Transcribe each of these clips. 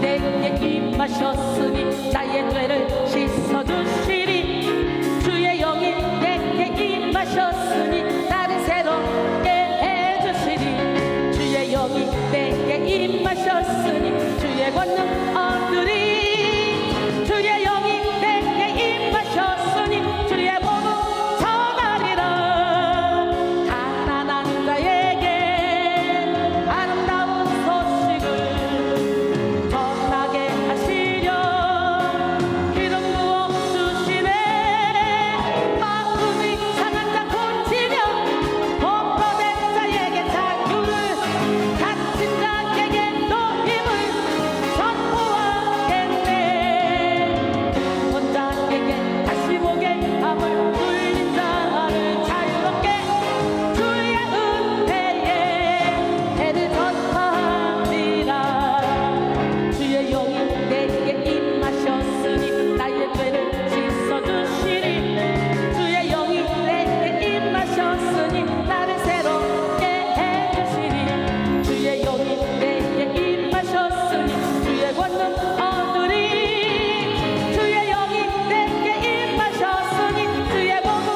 내게 임하셨으니 나의 죄를 씻어주시리. 주의 영이 내게 임하셨으니 나를 새롭게 해주시리. 주의 영이 내게 임하셨으니 주의 권능 얻으리. 주의 영이 내게 임하셨으니 주의 복음 전하리라. 가난한 자에게 아름다운 소식을 전하게 하시려 기름 부어 주시네. 마음이 상한 자 고치며 범법된 자에게 자유를, 갇힌 자에게 또 힘을 선포하겠네. 원자에게 다시 보게 함을 뚫린 자를 자유롭게 주의 은혜에 해를 전하리라. 주의 영이 내게 임하셨으니 나의 죄를 씻어주시리. 주의 영이 내게 임하셨으니 나를 새롭게 해주시리. 주의 영이 내게 임하셨으니 주의 권능 얻으리. 주의 영이 내게 임하셨으니 주의 복음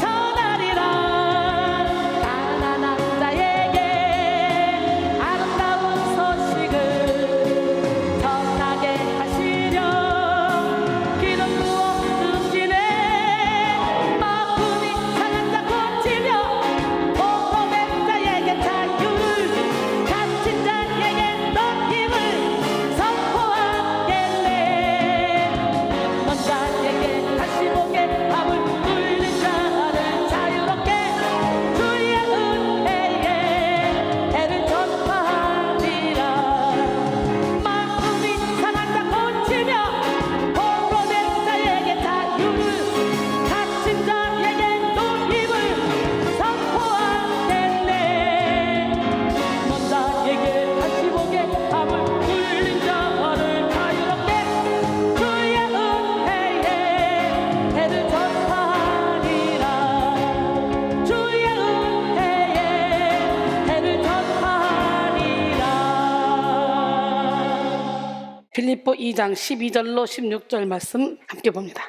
전하리라. 가난한 자에게 아름다운 소식을 전하게 하시려 기름 부어 주시네. 마음이 상한 자 고치며 범법된 자에게 자유를, 갇힌 자에게 또 힘을 선포하겠네. 원자에게 다시 보게 함을 뚫린 자를 자유롭게 주의 은혜에 해를 전파하리라. 마음이 상한 자 고치며 범법된 자에게 자유를, 갇힌 자에게 또 힘을 선포하겠네. 원자에게 다시 보게 함을 뚫린 자를 자유롭게 주의 은혜에 해를 전파하리라. 주의 은혜에 해를 전파하리라. 빌립보 2장 12절로 16절 말씀 함께 봅니다.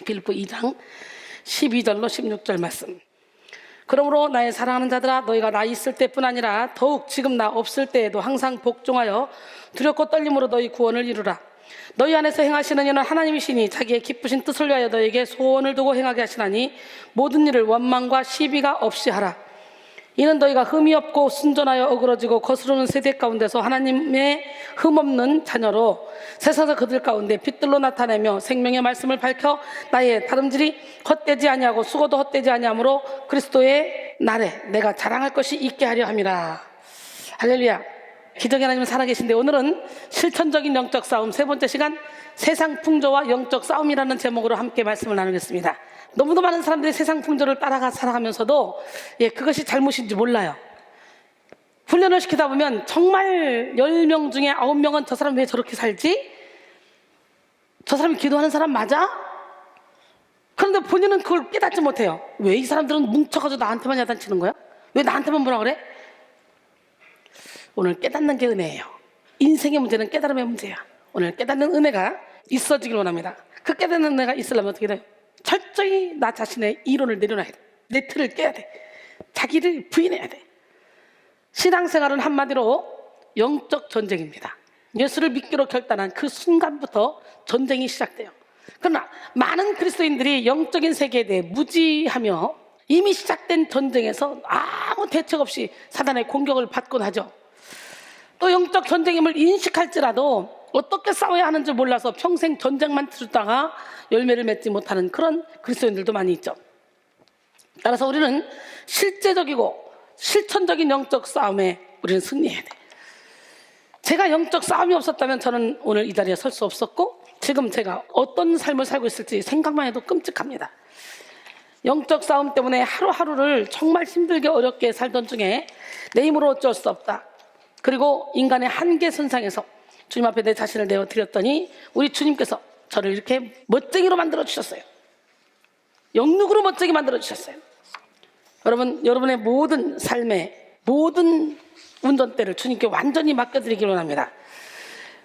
빌립보 2장 12절로 16절 말씀. 그러므로 나의 사랑하는 자들아, 너희가 나 있을 때뿐 아니라 더욱 지금 나 없을 때에도 항상 복종하여 두렵고 떨림으로 너희 구원을 이루라. 너희 안에서 행하시는 이는 하나님이시니 자기의 기쁘신 뜻을 위하여 너희에게 소원을 두고 행하게 하시나니 모든 일을 원망과 시비가 없이 하라. 이는 너희가 흠이 없고 순전하여 어그러지고 거스르는 세대 가운데서 하나님의 흠없는 자녀로 세상에서 그들 가운데 빛들로 나타내며 생명의 말씀을 밝혀 나의 다름질이 헛되지 아니하고 수고도 헛되지 아니하므로 그리스도의 날에 내가 자랑할 것이 있게 하려 함이라. 할렐루야. 기적의 하나님 살아계신데 오늘은 실천적인 영적 싸움 세 번째 시간, 세상 풍조와 영적 싸움이라는 제목으로 함께 말씀을 나누겠습니다. 너무도 많은 사람들이 세상 풍조를 따라가 살아가면서도 그것이 잘못인지 몰라요. 훈련을 시키다 보면 정말 10명 중에 9명은 저 사람 왜 저렇게 살지? 저 사람이 기도하는 사람 맞아? 그런데 본인은 그걸 깨닫지 못해요. 왜 이 사람들은 뭉쳐가지고 나한테만 야단치는 거야? 왜 나한테만 뭐라 그래? 오늘 깨닫는 게 은혜예요. 인생의 문제는 깨달음의 문제야. 오늘 깨닫는 은혜가 있어지길 원합니다. 그 깨닫는 은혜가 있으려면 어떻게 돼요? 철저히 나 자신의 이론을 내려놔야 돼. 내 틀을 깨야 돼. 자기를 부인해야 돼. 신앙생활은 한마디로 영적 전쟁입니다. 예수를 믿기로 결단한 그 순간부터 전쟁이 시작돼요. 그러나 많은 그리스도인들이 영적인 세계에 대해 무지하며 이미 시작된 전쟁에서 아무 대책 없이 사단의 공격을 받곤 하죠. 또 영적 전쟁임을 인식할지라도 어떻게 싸워야 하는지 몰라서 평생 전쟁만 치르다가 열매를 맺지 못하는 그런 그리스도인들도 많이 있죠. 따라서 우리는 실제적이고 실천적인 영적 싸움에 우리는 승리해야 돼. 제가 영적 싸움이 없었다면 저는 오늘 이 자리에 설 수 없었고 지금 제가 어떤 삶을 살고 있을지 생각만 해도 끔찍합니다. 영적 싸움 때문에 하루하루를 정말 힘들게 어렵게 살던 중에 내 힘으로 어쩔 수 없다. 그리고 인간의 한계 선상에서 주님 앞에 내 자신을 내어드렸더니 우리 주님께서 저를 이렇게 멋쟁이로 만들어주셨어요. 영육으로 멋쟁이 만들어주셨어요. 여러분, 여러분의 모든 삶의 모든 운전대를 주님께 완전히 맡겨드리길 원합니다.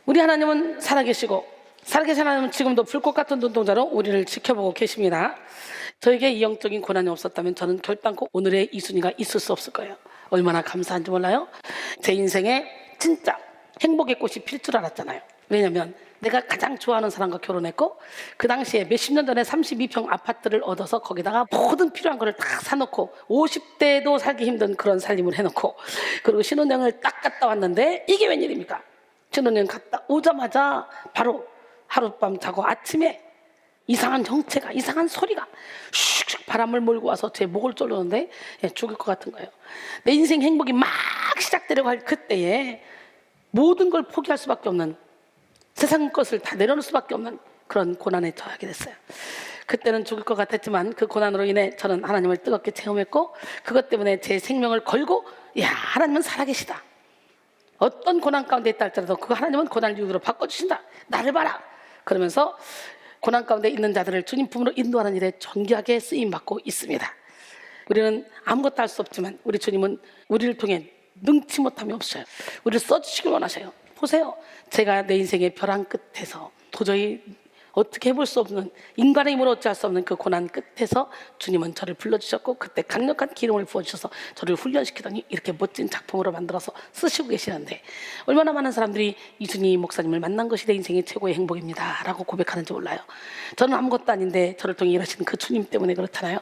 우리 하나님은 살아계시고 살아계신 하나님은 지금도 불꽃 같은 눈동자로 우리를 지켜보고 계십니다. 저에게 이 영적인 고난이 없었다면 저는 결단코 오늘의 이순이가 있을 수 없을 거예요. 얼마나 감사한지 몰라요? 제 인생에 진짜 행복의 꽃이 필 줄 알았잖아요. 왜냐면 내가 가장 좋아하는 사람과 결혼했고 그 당시에 몇십 년 전에 32평 아파트를 얻어서 거기다가 모든 필요한 거를 다 사놓고 50대도 살기 힘든 그런 살림을 해놓고 그리고 신혼여행을 딱 갔다 왔는데 이게 웬일입니까? 신혼여행 갔다 오자마자 바로 하룻밤 자고 아침에 이상한 정체가, 이상한 소리가 슉슉 바람을 몰고 와서 제 목을 졸르는데 죽을 것 같은 거예요. 내 인생 행복이 막 시작되려고 할 그때에 모든 걸 포기할 수밖에 없는, 세상 것을 다 내려놓을 수밖에 없는 그런 고난에 처하게 됐어요. 그때는 죽을 것 같았지만 그 고난으로 인해 저는 하나님을 뜨겁게 체험했고 그것 때문에 제 생명을 걸고 야, 하나님은 살아계시다. 어떤 고난 가운데 있다 할지라도 그 하나님은 고난을 유익으로 바꿔주신다. 나를 봐라. 그러면서 고난 가운데 있는 자들을 주님 품으로 인도하는 일에 존귀하게 쓰임받고 있습니다. 우리는 아무것도 할 수 없지만 우리 주님은 우리를 통해 능치 못함이 없어요. 우리를 써주시길 원하셔요. 보세요. 제가 내 인생의 벼랑 끝에서 도저히 어떻게 해볼 수 없는, 인간의 힘으로 어찌할 수 없는 그 고난 끝에서 주님은 저를 불러주셨고 그때 강력한 기름을 부어주셔서 저를 훈련시키더니 이렇게 멋진 작품으로 만들어서 쓰시고 계시는데 얼마나 많은 사람들이 이순희 목사님을 만난 것이 내 인생의 최고의 행복입니다 라고 고백하는지 몰라요. 저는 아무것도 아닌데 저를 통해 일하시는 그 주님 때문에 그렇잖아요.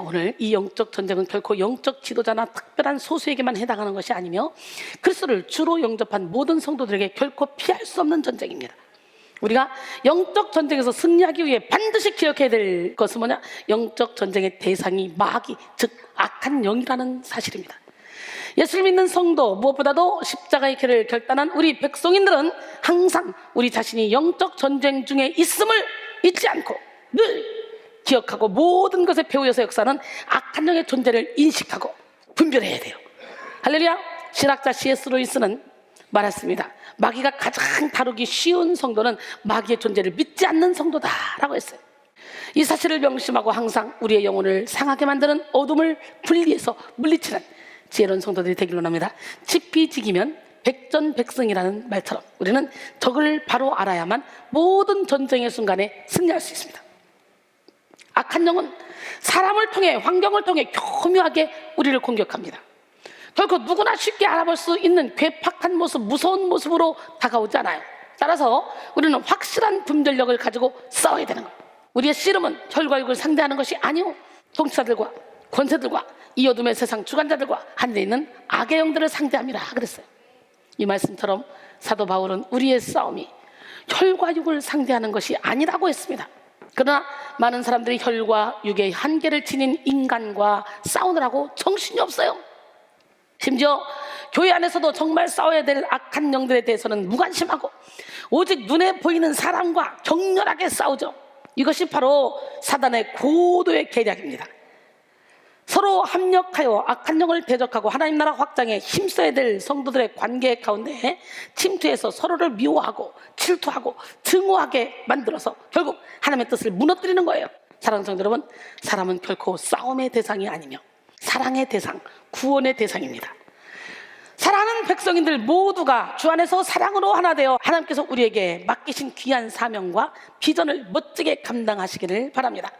오늘 이 영적 전쟁은 결코 영적 지도자나 특별한 소수에게만 해당하는 것이 아니며 그리스도를 주로 영접한 모든 성도들에게 결코 피할 수 없는 전쟁입니다. 우리가 영적 전쟁에서 승리하기 위해 반드시 기억해야 될 것은 뭐냐? 영적 전쟁의 대상이 마귀, 즉 악한 영이라는 사실입니다. 예수를 믿는 성도, 무엇보다도 십자가의 길을 결단한 우리 백성인들은 항상 우리 자신이 영적 전쟁 중에 있음을 잊지 않고 늘 기억하고 모든 것의 배후에서 역사는 악한 영의 존재를 인식하고 분별해야 돼요. 할렐루야. 신학자 C.S. 루이스는 말했습니다. 마귀가 가장 다루기 쉬운 성도는 마귀의 존재를 믿지 않는 성도다라고 했어요. 이 사실을 명심하고 항상 우리의 영혼을 상하게 만드는 어둠을 분리해서 물리치는 지혜로운 성도들이 되기를 원합니다. 지피지기면 백전백승이라는 말처럼 우리는 적을 바로 알아야만 모든 전쟁의 순간에 승리할 수 있습니다. 악한 영은 사람을 통해, 환경을 통해 교묘하게 우리를 공격합니다. 결코 누구나 쉽게 알아볼 수 있는 괴팍한 모습, 무서운 모습으로 다가오지 않아요. 따라서 우리는 확실한 분별력을 가지고 싸워야 되는 거예요. 우리의 씨름은 혈과 육을 상대하는 것이 아니오 통치자들과 권세들과 이 어둠의 세상 주관자들과 하늘에 있는 악의 영들을 상대함이라 그랬어요. 이 말씀처럼 사도 바울은 우리의 싸움이 혈과 육을 상대하는 것이 아니라고 했습니다. 그러나 많은 사람들이 혈과 육의 한계를 지닌 인간과 싸우느라고 정신이 없어요. 심지어 교회 안에서도 정말 싸워야 될 악한 영들에 대해서는 무관심하고 오직 눈에 보이는 사람과 격렬하게 싸우죠. 이것이 바로 사단의 고도의 계략입니다. 서로 합력하여 악한 영을 대적하고 하나님 나라 확장에 힘써야 될 성도들의 관계 가운데 침투해서 서로를 미워하고 질투하고 증오하게 만들어서 결국 하나님의 뜻을 무너뜨리는 거예요. 사랑하는 성도 여러분, 사람은 결코 싸움의 대상이 아니며 사랑의 대상, 구원의 대상입니다. 사랑하는 백성인들 모두가 주 안에서 사랑으로 하나 되어 하나님께서 우리에게 맡기신 귀한 사명과 비전을 멋지게 감당하시기를 바랍니다.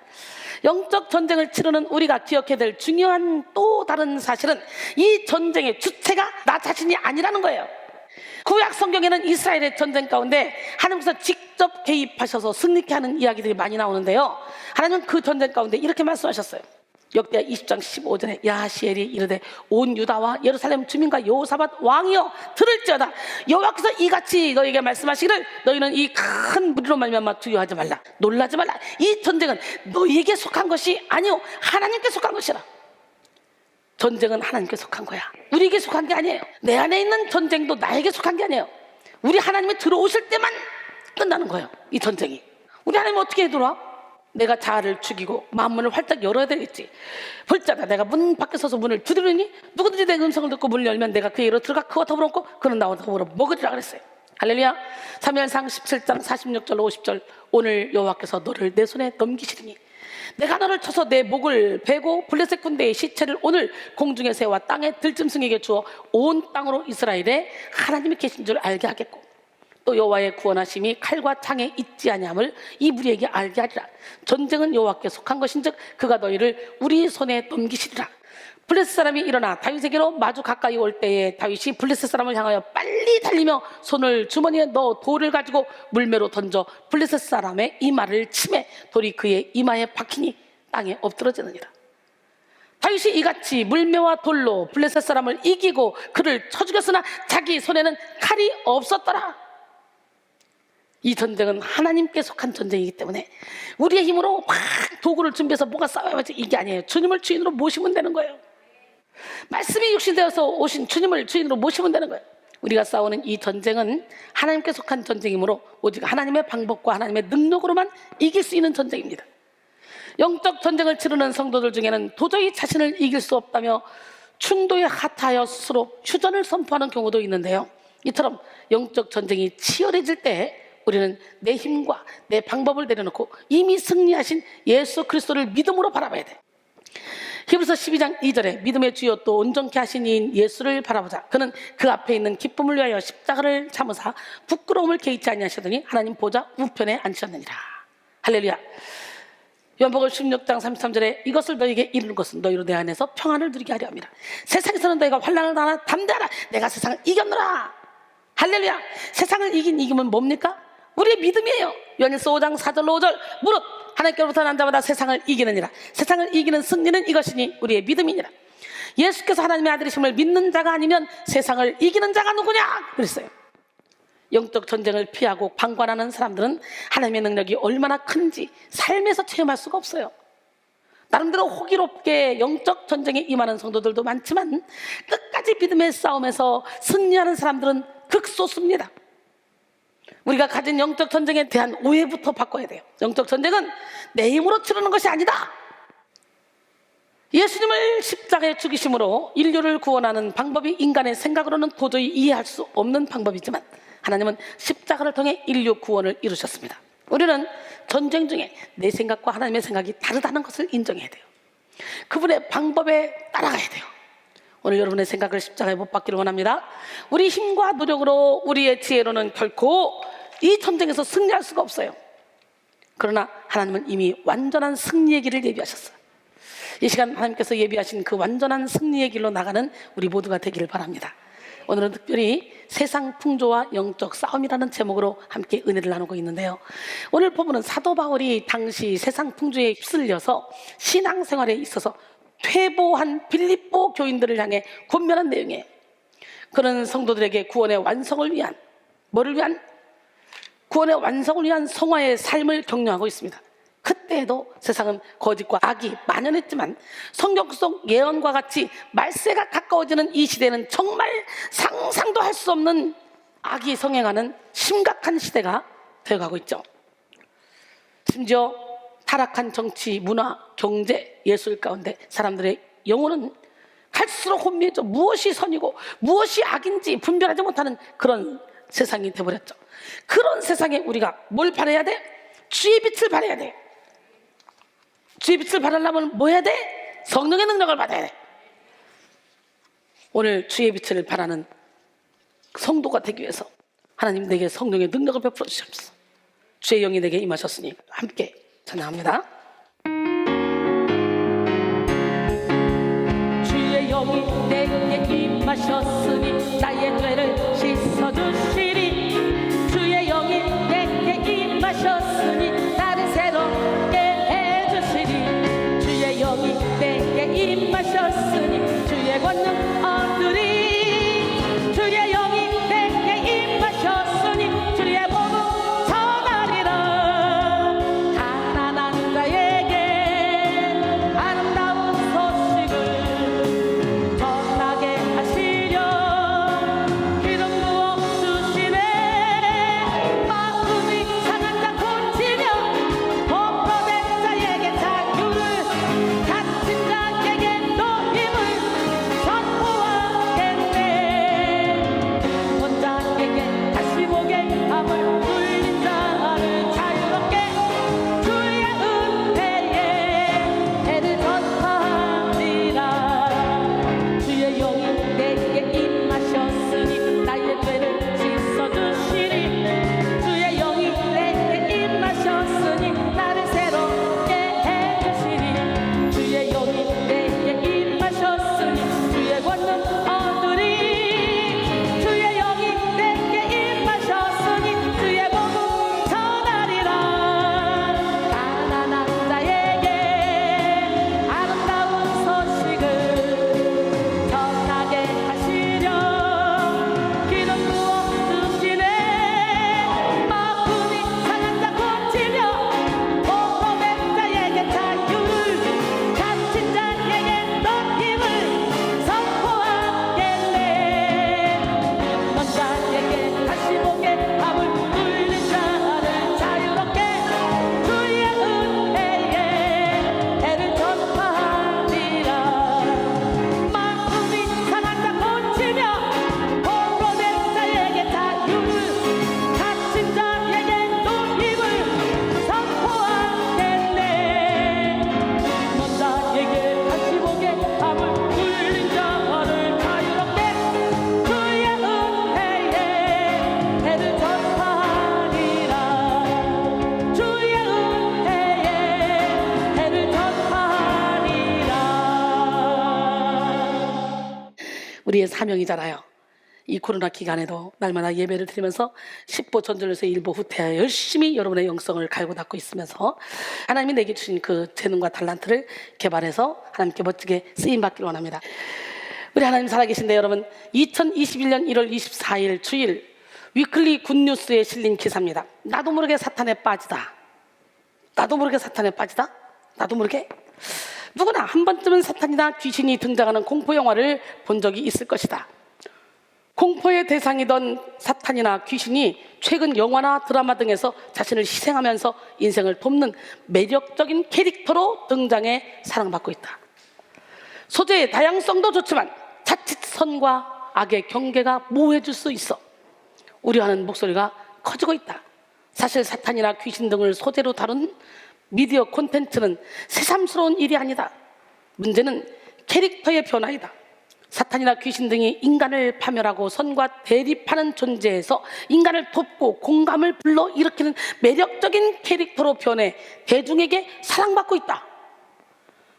영적 전쟁을 치르는 우리가 기억해야 될 중요한 또 다른 사실은 이 전쟁의 주체가 나 자신이 아니라는 거예요. 구약 성경에는 이스라엘의 전쟁 가운데 하나님께서 직접 개입하셔서 승리케 하는 이야기들이 많이 나오는데요, 하나님은 그 전쟁 가운데 이렇게 말씀하셨어요. 역대하 20장 15절에 야하시엘이 이르되 온 유다와 예루살렘 주민과 여호사밧 왕이여 들을지어다. 여호와께서 이같이 너에게 말씀하시기를 너희는 이 큰 무리로 말미암아 두려워하지 말라, 놀라지 말라. 이 전쟁은 너희에게 속한 것이 아니요 하나님께 속한 것이라. 전쟁은 하나님께 속한 거야. 우리에게 속한 게 아니에요. 내 안에 있는 전쟁도 나에게 속한 게 아니에요. 우리 하나님이 들어오실 때만 끝나는 거예요. 이 전쟁이. 우리 하나님 어떻게 들어와? 내가 자아를 죽이고 마음문을 활짝 열어야 되겠지. 볼자다 내가 문 밖에 서서 문을 두드리니 누구든지 내 음성을 듣고 문을 열면 내가 그에게로 들어가 그와 더불어 먹고 그는 나와 더불어 먹으리라 그랬어요. 할렐루야. 사무엘상 17장 46절 50절 오늘 여호와께서 너를 내 손에 넘기시리니 내가 너를 쳐서 내 목을 베고 블레셋 군대의 시체를 오늘 공중에 새와 땅의 들짐승에게 주어 온 땅으로 이스라엘에 하나님이 계신 줄 알게 하겠고 또 여호와의 구원하심이 칼과 창에 있지 아니함을 이 무리에게 알게 하리라. 전쟁은 여호와께 속한 것인즉 그가 너희를 우리 손에 넘기시리라. 블레셋 사람이 일어나 다윗에게로 마주 가까이 올 때에 다윗이 블레셋 사람을 향하여 빨리 달리며 손을 주머니에 넣어 돌을 가지고 물매로 던져 블레셋 사람의 이마를 치매 돌이 그의 이마에 박히니 땅에 엎드러지느니라. 다윗이 이같이 물매와 돌로 블레셋 사람을 이기고 그를 쳐 죽였으나 자기 손에는 칼이 없었더라. 이 전쟁은 하나님께 속한 전쟁이기 때문에 우리의 힘으로 막 도구를 준비해서 뭐가 싸워야지 이게 아니에요. 주님을 주인으로 모시면 되는 거예요. 말씀이 육신되어서 오신 주님을 주인으로 모시면 되는 거예요. 우리가 싸우는 이 전쟁은 하나님께 속한 전쟁이므로 오직 하나님의 방법과 하나님의 능력으로만 이길 수 있는 전쟁입니다. 영적 전쟁을 치르는 성도들 중에는 도저히 자신을 이길 수 없다며 충도에 하차하여 스스로 휴전을 선포하는 경우도 있는데요. 이처럼 영적 전쟁이 치열해질 때 우리는 내 힘과 내 방법을 내려놓고 이미 승리하신 예수 그리스도를 믿음으로 바라봐야 돼. 히브리서 12장 2절에 믿음의 주여 또 온전케 하신 이인 예수를 바라보자. 그는 그 앞에 있는 기쁨을 위하여 십자가를 참으사 부끄러움을 개의치 아니하시더니 하나님 보좌 우편에 앉으셨느니라. 할렐루야. 요한복음 16장 33절에 이것을 너희에게 이루는 것은 너희로 내 안에서 평안을 누리게 하려 함이라. 세상에서는 너희가 환난을 당하나 담대하라. 내가 세상을 이겼노라. 할렐루야. 세상을 이긴 이김은 뭡니까? 우리의 믿음이에요. 요한일서 5장 4절 5절 무릇 하나님께로부터 난 자마다 세상을 이기느니라. 세상을 이기는 승리는 이것이니 우리의 믿음이니라. 예수께서 하나님의 아들이심을 믿는 자가 아니면 세상을 이기는 자가 누구냐 그랬어요. 영적 전쟁을 피하고 방관하는 사람들은 하나님의 능력이 얼마나 큰지 삶에서 체험할 수가 없어요. 나름대로 호기롭게 영적 전쟁에 임하는 성도들도 많지만 끝까지 믿음의 싸움에서 승리하는 사람들은 극소수입니다. 우리가 가진 영적 전쟁에 대한 오해부터 바꿔야 돼요. 영적 전쟁은 내 힘으로 치르는 것이 아니다. 예수님을 십자가에 죽이심으로 인류를 구원하는 방법이 인간의 생각으로는 도저히 이해할 수 없는 방법이지만 하나님은 십자가를 통해 인류 구원을 이루셨습니다. 우리는 전쟁 중에 내 생각과 하나님의 생각이 다르다는 것을 인정해야 돼요. 그분의 방법에 따라가야 돼요. 오늘 여러분의 생각을 십자가에 못 박기를 원합니다. 우리 힘과 노력으로 우리의 지혜로는 결코 이 전쟁에서 승리할 수가 없어요. 그러나 하나님은 이미 완전한 승리의 길을 예비하셨어요. 이 시간 하나님께서 예비하신 그 완전한 승리의 길로 나가는 우리 모두가 되기를 바랍니다. 오늘은 특별히 세상 풍조와 영적 싸움이라는 제목으로 함께 은혜를 나누고 있는데요. 오늘 본문은 사도 바울이 당시 세상 풍조에 휩쓸려서 신앙생활에 있어서 퇴보한 빌립보 교인들을 향해 권면한 내용이에요. 그런 성도들에게 구원의 완성을 위한 구원의 완성을 위한 성화의 삶을 격려하고 있습니다. 그때에도 세상은 거짓과 악이 만연했지만 성경 속 예언과 같이 말세가 가까워지는 이 시대는 정말 상상도 할 수 없는 악이 성행하는 심각한 시대가 되어가고 있죠. 심지어 타락한 정치, 문화, 경제, 예술 가운데 사람들의 영혼은 갈수록 혼미해져 무엇이 선이고 무엇이 악인지 분별하지 못하는 그런 세상이 되어버렸죠. 그런 세상에 우리가 뭘 바라야 돼? 주의 빛을 바라야 돼. 주의 빛을 바라려면 뭐 해야 돼? 성령의 능력을 받아야 돼. 오늘 주의 빛을 바라는 성도가 되기 위해서 하나님 내게 성령의 능력을 베풀어 주시옵소서. 주의 영이 내게 임하셨으니 함께 찬양합니다. 주의 영이 내게 임하셨으니 나의 죄를 씻어주시리. 주의 영이 내게 임하셨으니 나를 새롭게 해주시리. 주의 영이 내게 임하셨으니 주의 권능 얻으리. 주의 영이 내게 임하셨으니 주의 복음 전하리라. 가난한 자에게 아름다운 소식을 전하게 하시려 기름 부어 주시네. 마음이 상한 자 고치며 범퍼된 자에게 자유를 갇힌 자에게 또 힘을 전파하리라. 우리의 사명이잖아요. 이 코로나 기간에도 날마다 예배를 드리면서 10보 전절에서 1보 후퇴하여 열심히 여러분의 영성을 갈고 닦고 있으면서 하나님이 내게 주신 그 재능과 달란트를 개발해서 하나님께 멋지게 쓰임받기를 원합니다. 우리 하나님 살아계신데 여러분, 2021년 1월 24일 주일 위클리 굿뉴스에 실린 기사입니다. 나도 모르게 사탄에 빠지다. 나도 모르게 사탄에 빠지다. 나도 모르게. 누구나 한 번쯤은 사탄이나 귀신이 등장하는 공포 영화를 본 적이 있을 것이다. 공포의 대상이던 사탄이나 귀신이 최근 영화나 드라마 등에서 자신을 희생하면서 인생을 돕는 매력적인 캐릭터로 등장해 사랑받고 있다. 소재의 다양성도 좋지만 자칫 선과 악의 경계가 모호해질 수 있어 우려하는 목소리가 커지고 있다. 사실 사탄이나 귀신 등을 소재로 다룬 미디어 콘텐츠는 새삼스러운 일이 아니다. 문제는 캐릭터의 변화이다. 사탄이나 귀신 등이 인간을 파멸하고 선과 대립하는 존재에서 인간을 돕고 공감을 불러일으키는 매력적인 캐릭터로 변해 대중에게 사랑받고 있다.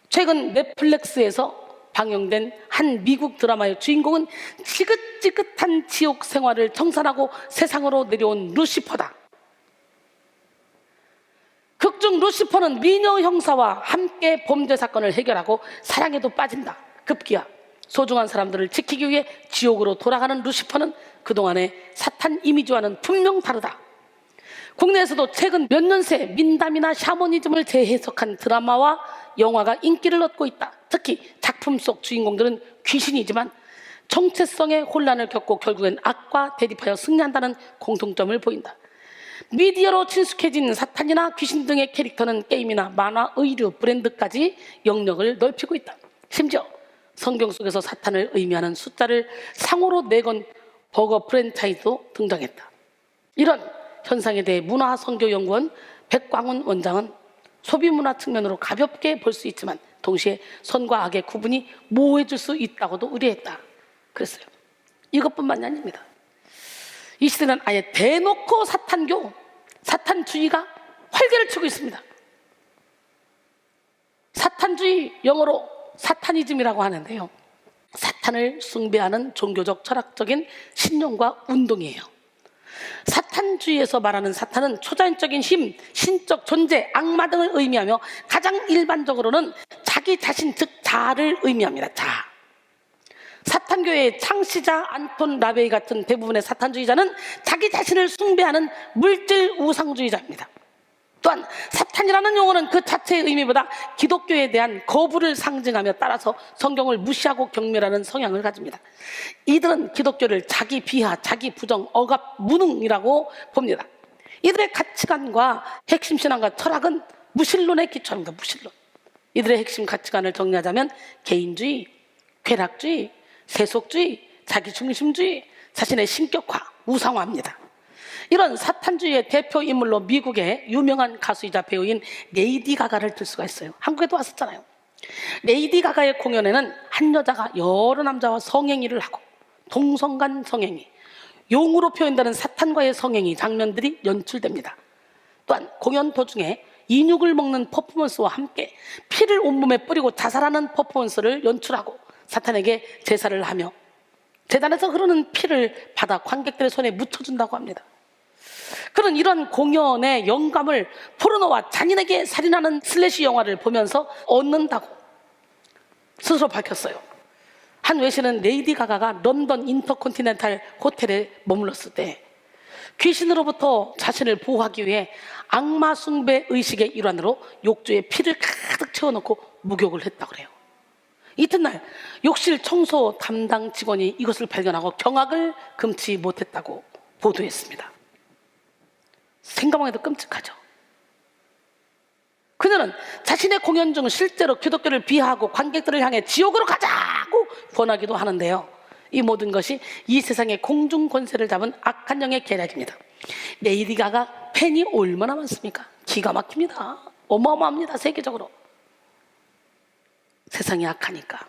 최근 넷플릭스에서 방영된 한 미국 드라마의 주인공은 지긋지긋한 지옥 생활을 청산하고 세상으로 내려온 루시퍼다. 극중 루시퍼는 미녀 형사와 함께 범죄 사건을 해결하고 사랑에도 빠진다. 급기야 소중한 사람들을 지키기 위해 지옥으로 돌아가는 루시퍼는 그동안의 사탄 이미지와는 분명 다르다. 국내에서도 최근 몇 년 새 민담이나 샤머니즘을 재해석한 드라마와 영화가 인기를 얻고 있다. 특히 작품 속 주인공들은 귀신이지만 정체성의 혼란을 겪고 결국엔 악과 대립하여 승리한다는 공통점을 보인다. 미디어로 친숙해진 사탄이나 귀신 등의 캐릭터는 게임이나 만화, 의류, 브랜드까지 영역을 넓히고 있다. 심지어 성경 속에서 사탄을 의미하는 숫자를 상호로 내건 버거 프랜차이즈도 등장했다. 이런 현상에 대해 문화선교연구원 백광훈 원장은 소비문화 측면으로 가볍게 볼 수 있지만 동시에 선과 악의 구분이 모호해질 수 있다고도 의뢰했다. 그랬어요. 이것뿐만이 아닙니다. 이 시대는 아예 대놓고 사탄교, 사탄주의가 활개를 치고 있습니다. 사탄주의, 영어로 사타니즘이라고 하는데요. 사탄을 숭배하는 종교적 철학적인 신념과 운동이에요. 사탄주의에서 말하는 사탄은 초자연적인 힘, 신적 존재, 악마 등을 의미하며 가장 일반적으로는 자기 자신 즉 자아를 의미합니다. 자아. 사탄교회의 창시자 안톤 라베이 같은 대부분의 사탄주의자는 자기 자신을 숭배하는 물질 우상주의자입니다. 또한 사탄이라는 용어는 그 자체의 의미보다 기독교에 대한 거부를 상징하며 따라서 성경을 무시하고 경멸하는 성향을 가집니다. 이들은 기독교를 자기 비하, 자기 부정, 억압, 무능이라고 봅니다. 이들의 가치관과 핵심 신앙과 철학은 무신론에 기초합니다. 무신론. 이들의 핵심 가치관을 정리하자면 개인주의, 쾌락주의, 세속주의, 자기중심주의, 자신의 신격화, 우상화입니다. 이런 사탄주의의 대표 인물로 미국의 유명한 가수이자 배우인 레이디 가가를 들 수가 있어요. 한국에도 왔었잖아요. 레이디 가가의 공연에는 한 여자가 여러 남자와 성행위를 하고 동성간 성행위, 용으로 표현되는 사탄과의 성행위 장면들이 연출됩니다. 또한 공연 도중에 인육을 먹는 퍼포먼스와 함께 피를 온몸에 뿌리고 자살하는 퍼포먼스를 연출하고 사탄에게 제사를 하며 제단에서 흐르는 피를 받아 관객들의 손에 묻혀준다고 합니다. 그런 이런 공연의 영감을 포르노와 잔인하게 살인하는 슬래시 영화를 보면서 얻는다고 스스로 밝혔어요. 한 외신은 레이디 가가가 런던 인터컨티넨탈 호텔에 머물렀을 때 귀신으로부터 자신을 보호하기 위해 악마 숭배 의식의 일환으로 욕조에 피를 가득 채워놓고 목욕을 했다고 그래요. 이튿날 욕실 청소 담당 직원이 이것을 발견하고 경악을 금치 못했다고 보도했습니다. 생각만 해도 끔찍하죠. 그녀는 자신의 공연 중 실제로 기독교를 비하하고 관객들을 향해 지옥으로 가자고 권하기도 하는데요. 이 모든 것이 이 세상의 공중 권세를 잡은 악한 영의 계략입니다. 레이디 가가 팬이 얼마나 많습니까? 기가 막힙니다. 어마어마합니다. 세계적으로. 세상이 악하니까.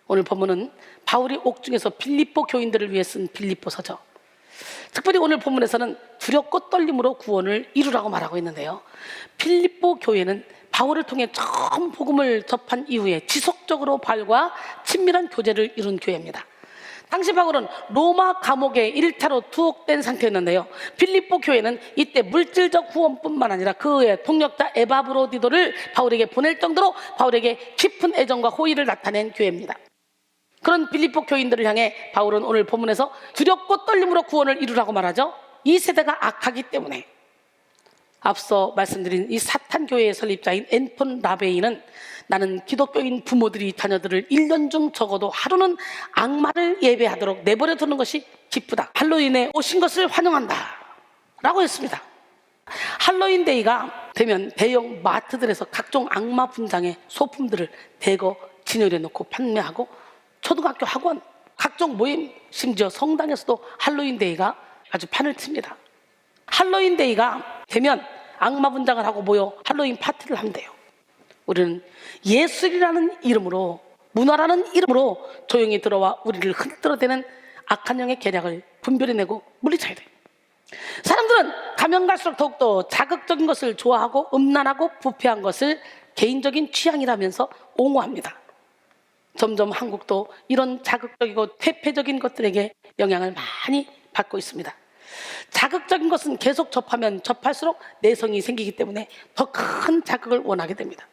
오늘 본문은 바울이 옥중에서 빌립보 교인들을 위해 쓴 빌립보서죠. 특별히 오늘 본문에서는 두렵고 떨림으로 구원을 이루라고 말하고 있는데요, 필립보 교회는 바울을 통해 처음 복음을 접한 이후에 지속적으로 바울과 친밀한 교제를 이룬 교회입니다. 당시 바울은 로마 감옥에 1차로 투옥된 상태였는데요, 필립보 교회는 이때 물질적 후원뿐만 아니라 그의 동력자 에바브로디도를 바울에게 보낼 정도로 바울에게 깊은 애정과 호의를 나타낸 교회입니다. 그런 필립보 교인들을 향해 바울은 오늘 본문에서 두렵고 떨림으로 구원을 이루라고 말하죠. 이 세대가 악하기 때문에. 앞서 말씀드린 이 사탄 교회의 설립자인 앤톤 라베이는 나는 기독교인 부모들이 자녀들을 1년 중 적어도 하루는 악마를 예배하도록 내버려 두는 것이 기쁘다, 할로윈에 오신 것을 환영한다 라고 했습니다. 할로윈 데이가 되면 대형 마트들에서 각종 악마 분장의 소품들을 대거 진열해 놓고 판매하고 초등학교 학원, 각종 모임, 심지어 성당에서도 할로윈 데이가 아주 판을 칩니다. 할로윈 데이가 되면 악마 분장을 하고 모여 할로윈 파티를 한대요. 우리는 예술이라는 이름으로, 문화라는 이름으로 조용히 들어와 우리를 흔들어대는 악한 영의 계략을 분별해내고 물리쳐야 돼요. 사람들은 가면 갈수록 더욱더 자극적인 것을 좋아하고 음란하고 부패한 것을 개인적인 취향이라면서 옹호합니다. 점점 한국도 이런 자극적이고 퇴폐적인 것들에게 영향을 많이 받고 있습니다. 자극적인 것은 계속 접하면 접할수록 내성이 생기기 때문에 더 큰 자극을 원하게 됩니다.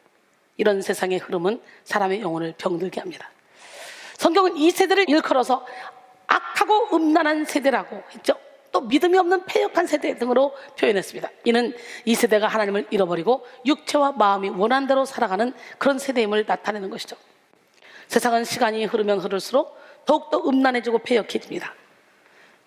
이런 세상의 흐름은 사람의 영혼을 병들게 합니다. 성경은 이 세대를 일컬어서 악하고 음란한 세대라고 했죠. 또 믿음이 없는 패역한 세대 등으로 표현했습니다. 이는 이 세대가 하나님을 잃어버리고 육체와 마음이 원하는 대로 살아가는 그런 세대임을 나타내는 것이죠. 세상은 시간이 흐르면 흐를수록 더욱더 음란해지고 패역해집니다.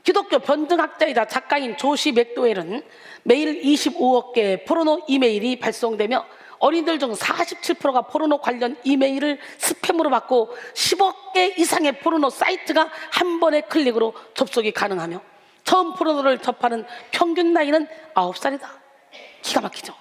기독교 변증학자이자 작가인 조시 맥도웰은 매일 25억 개의 포르노 이메일이 발송되며 어린이들 중 47%가 포르노 관련 이메일을 스팸으로 받고 10억 개 이상의 포르노 사이트가 한 번의 클릭으로 접속이 가능하며 처음 포르노를 접하는 평균 나이는 9살이다. 기가 막히죠.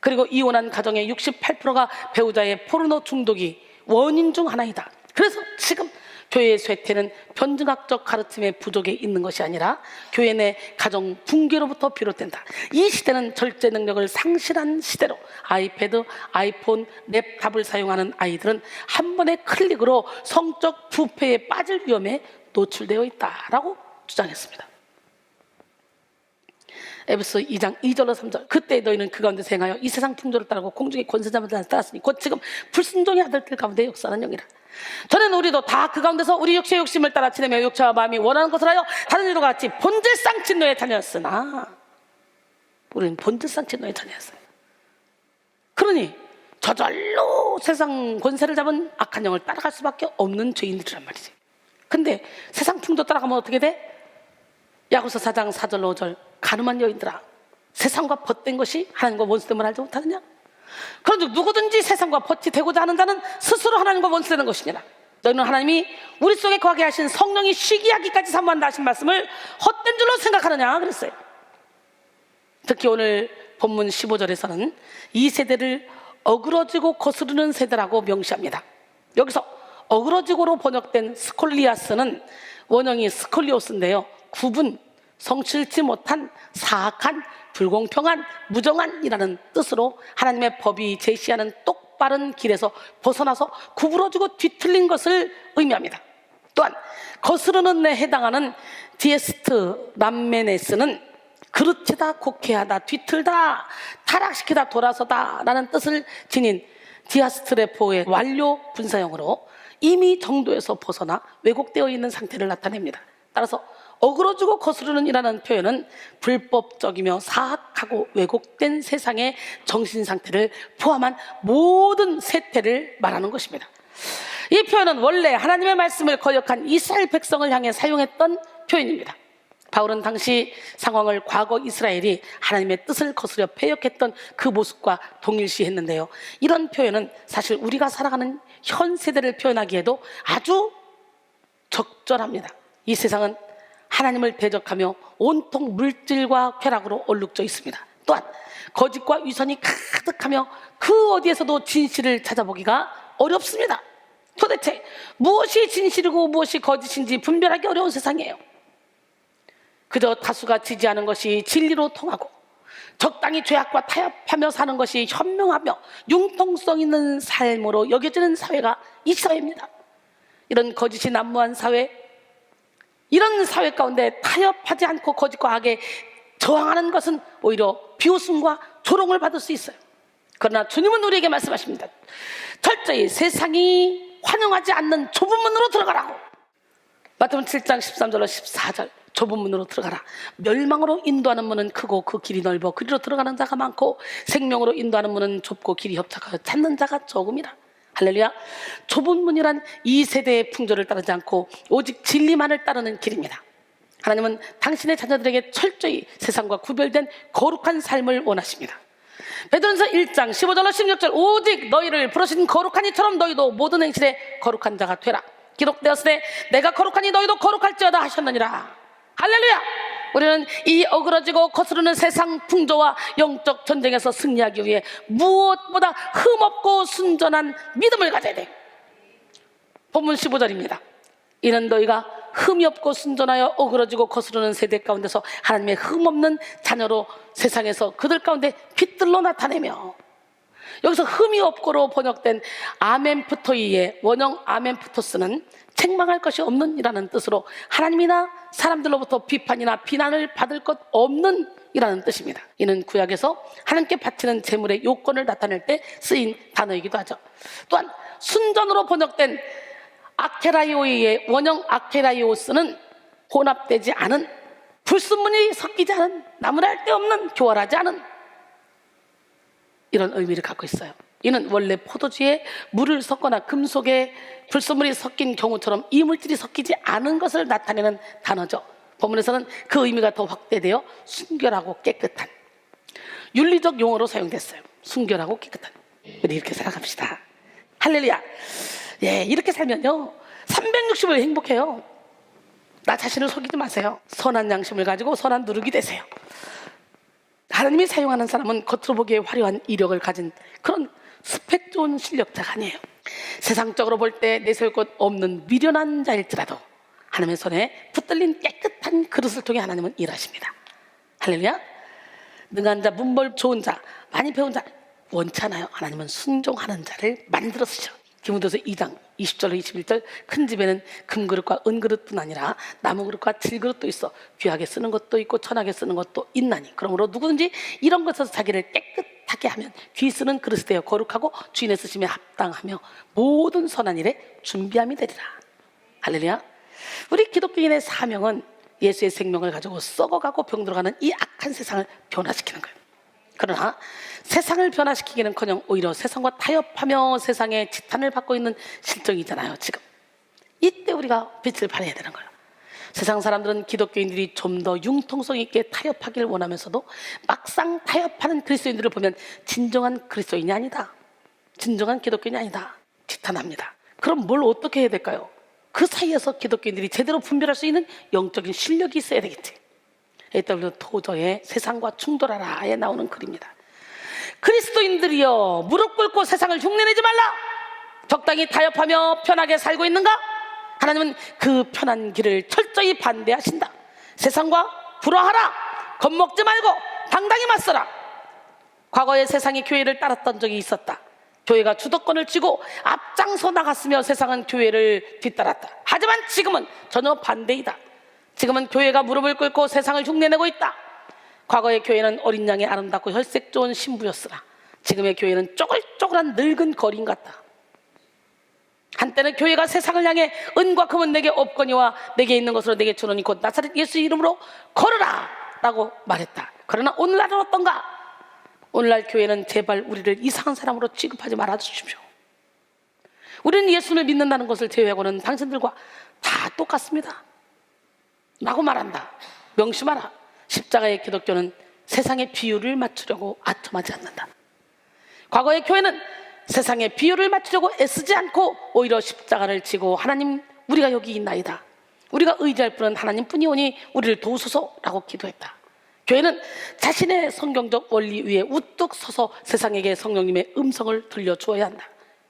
그리고 이혼한 가정의 68%가 배우자의 포르노 중독이 원인 중 하나이다. 그래서 지금 교회의 쇠퇴는 변증학적 가르침의 부족에 있는 것이 아니라 교회 내 가정 붕괴로부터 비롯된다. 이 시대는 절제 능력을 상실한 시대로 아이패드, 아이폰, 랩탑을 사용하는 아이들은 한 번의 클릭으로 성적 부패에 빠질 위험에 노출되어 있다라고 주장했습니다. 에베소 2장 2절로 3절, 그때 너희는 그 가운데서 행하여 이 세상 풍조를 따르고 공중의 권세자마다 따랐으니 곧 지금 불순종의 아들들 가운데 역사하는 영이라. 전에는 우리도 다 그 가운데서 우리 육체의 욕심을 따라 지내며 육체와 마음이 원하는 것을 하여 다른 이들과 같이 본질상 진노의 자녀였으나, 우리는 본질상 진노의 자녀였어요. 그러니 저절로 세상 권세를 잡은 악한 영을 따라갈 수밖에 없는 죄인들이란 말이지. 근데 세상 풍조 따라가면 어떻게 돼? 야고보서 4장 4절 5절, 가늠한 여인들아, 세상과 벗된 것이 하나님과 원수됨을 알지 못하느냐? 그런즉 누구든지 세상과 벗이 되고자 하는 자는 스스로 하나님과 원수되는 것이니라. 너희는 하나님이 우리 속에 거하게 하신 성령이 시기하기까지 사모한다 하신 말씀을 헛된 줄로 생각하느냐 그랬어요. 특히 오늘 본문 15절에서는 이 세대를 어그러지고 거스르는 세대라고 명시합니다. 여기서 어그러지고로 번역된 스콜리아스는 원형이 스콜리오스인데요, 구분, 성실치 못한, 사악한, 불공평한, 무정한이라는 뜻으로 하나님의 법이 제시하는 똑바른 길에서 벗어나서 구부러지고 뒤틀린 것을 의미합니다. 또한 거스르는 데 해당하는 디에스트 람메네스는 그르치다, 곡해하다, 뒤틀다, 타락시키다, 돌아서다 라는 뜻을 지닌 디아스트레포의 완료 분사형으로 이미 정도에서 벗어나 왜곡되어 있는 상태를 나타냅니다. 따라서 어그러지고 거스르는 이라는 표현은 불법적이며 사악하고 왜곡된 세상의 정신상태를 포함한 모든 세태를 말하는 것입니다. 이 표현은 원래 하나님의 말씀을 거역한 이스라엘 백성을 향해 사용했던 표현입니다. 바울은 당시 상황을 과거 이스라엘이 하나님의 뜻을 거스려 패역했던 그 모습과 동일시했는데요, 이런 표현은 사실 우리가 살아가는 현 세대를 표현하기에도 아주 적절합니다. 이 세상은 하나님을 대적하며 온통 물질과 쾌락으로 얼룩져 있습니다. 또한 거짓과 위선이 가득하며 그 어디에서도 진실을 찾아보기가 어렵습니다. 도대체 무엇이 진실이고 무엇이 거짓인지 분별하기 어려운 세상이에요. 그저 다수가 지지하는 것이 진리로 통하고 적당히 죄악과 타협하며 사는 것이 현명하며 융통성 있는 삶으로 여겨지는 사회가 이 사회입니다. 이런 거짓이 난무한 사회, 이런 사회 가운데 타협하지 않고 거짓과 악에 저항하는 것은 오히려 비웃음과 조롱을 받을 수 있어요. 그러나 주님은 우리에게 말씀하십니다. 철저히 세상이 환영하지 않는 좁은 문으로 들어가라고. 마태복음 7장 13절로 14절, 좁은 문으로 들어가라. 멸망으로 인도하는 문은 크고 그 길이 넓어 그리로 들어가는 자가 많고 생명으로 인도하는 문은 좁고 길이 협착하여 찾는 자가 적음이라. 할렐루야. 좁은 문이란 이 세대의 풍조를 따르지 않고 오직 진리만을 따르는 길입니다. 하나님은 당신의 자녀들에게 철저히 세상과 구별된 거룩한 삶을 원하십니다. 베드로전서 1장 15절로 16절, 오직 너희를 부르신 거룩한 이처럼 너희도 모든 행실에 거룩한 자가 되라. 기록되었으되 내가 거룩하니 너희도 거룩할지어다 하셨느니라. 할렐루야. 우리는 이 어그러지고 거스르는 세상 풍조와 영적 전쟁에서 승리하기 위해 무엇보다 흠없고 순전한 믿음을 가져야 돼요. 본문 15절입니다. 이는 너희가 흠이 없고 순전하여 어그러지고 거스르는 세대 가운데서 하나님의 흠없는 자녀로 세상에서 그들 가운데 빛들로 나타내며, 여기서 흠이 없고로 번역된 아멘프토이의 원형 아멘프토스는 책망할 것이 없는 이라는 뜻으로 하나님이나 사람들로부터 비판이나 비난을 받을 것 없는 이라는 뜻입니다. 이는 구약에서 하나님께 바치는 제물의 요건을 나타낼 때 쓰인 단어이기도 하죠. 또한 순전으로 번역된 아케라이오의 원형 아케라이오스는 혼합되지 않은, 불순물이 섞이지 않은, 나무랄 데 없는, 교활하지 않은 이런 의미를 갖고 있어요. 이는 원래 포도주에 물을 섞거나 금속에 불순물이 섞인 경우처럼 이물질이 섞이지 않은 것을 나타내는 단어죠. 본문에서는 그 의미가 더 확대되어 순결하고 깨끗한, 윤리적 용어로 사용됐어요. 순결하고 깨끗한. 우리 이렇게 생각합시다. 할렐루야. 예, 이렇게 살면요 360일 행복해요. 나 자신을 속이지 마세요. 선한 양심을 가지고 선한 누룩이 되세요. 하나님이 사용하는 사람은 겉으로 보기에 화려한 이력을 가진 그런 스펙 좋은 실력자가 아니에요. 세상적으로 볼 때 내세울 것 없는 미련한 자일지라도 하나님의 손에 붙들린 깨끗한 그릇을 통해 하나님은 일하십니다. 할렐루야. 능한 자, 문벌 좋은 자, 많이 배운 자 원치 않아요. 하나님은 순종하는 자를 만들어 쓰셔. 디모데후서 2장 20절로 21절, 큰 집에는 금그릇과 은그릇뿐 아니라 나무그릇과 질그릇도 있어 귀하게 쓰는 것도 있고 천하게 쓰는 것도 있나니 그러므로 누구든지 이런 것에서 자기를 깨끗하게 하면 귀 쓰는 그릇이 되어 거룩하고 주인의 쓰심에 합당하며 모든 선한 일에 준비함이 되리라. 할렐루야. 우리 기독교인의 사명은 예수의 생명을 가지고 썩어가고 병들어가는 이 악한 세상을 변화시키는 거예요. 그러나 세상을 변화시키기는커녕 오히려 세상과 타협하며 세상의 지탄을 받고 있는 실정이잖아요. 지금 이때 우리가 빛을 발해야 되는 거예요. 세상 사람들은 기독교인들이 좀 더 융통성 있게 타협하기를 원하면서도 막상 타협하는 그리스도인들을 보면 진정한 그리스도인이 아니다, 진정한 기독교인이 아니다 지탄합니다. 그럼 뭘 어떻게 해야 될까요? 그 사이에서 기독교인들이 제대로 분별할 수 있는 영적인 실력이 있어야 되겠지. A.W. 토저의 세상과 충돌하라에 나오는 글입니다. 그리스도인들이여 무릎 꿇고 세상을 흉내내지 말라. 적당히 타협하며 편하게 살고 있는가? 하나님은 그 편한 길을 철저히 반대하신다. 세상과 불화하라. 겁먹지 말고 당당히 맞서라. 과거에 세상이 교회를 따랐던 적이 있었다. 교회가 주도권을 쥐고 앞장서 나갔으며 세상은 교회를 뒤따랐다. 하지만 지금은 전혀 반대이다. 지금은 교회가 무릎을 꿇고 세상을 흉내내고 있다. 과거의 교회는 어린 양의 아름답고 혈색 좋은 신부였으나 지금의 교회는 쪼글쪼글한 늙은 거린 같다. 한때는 교회가 세상을 향해 은과 금은 내게 없거니와 내게 있는 것으로 내게 주노니 곧 나사렛 예수 이름으로 걸으라 라고 말했다. 그러나 오늘날은 어떤가? 오늘날 교회는 제발 우리를 이상한 사람으로 취급하지 말아주십시오. 우리는 예수를 믿는다는 것을 제외하고는 당신들과 다 똑같습니다 라고 말한다. 명심하라. 십자가의 기독교는 세상의 비율을 맞추려고 아첨하지 않는다. 과거의 교회는 세상의 비율을 맞추려고 애쓰지 않고 오히려 십자가를 지고 하나님 우리가 여기 있나이다, 우리가 의지할 분은 하나님뿐이오니 우리를 도우소서라고 기도했다. 교회는 자신의 성경적 원리 위에 우뚝 서서 세상에게 성령님의 음성을 들려주어야 한다.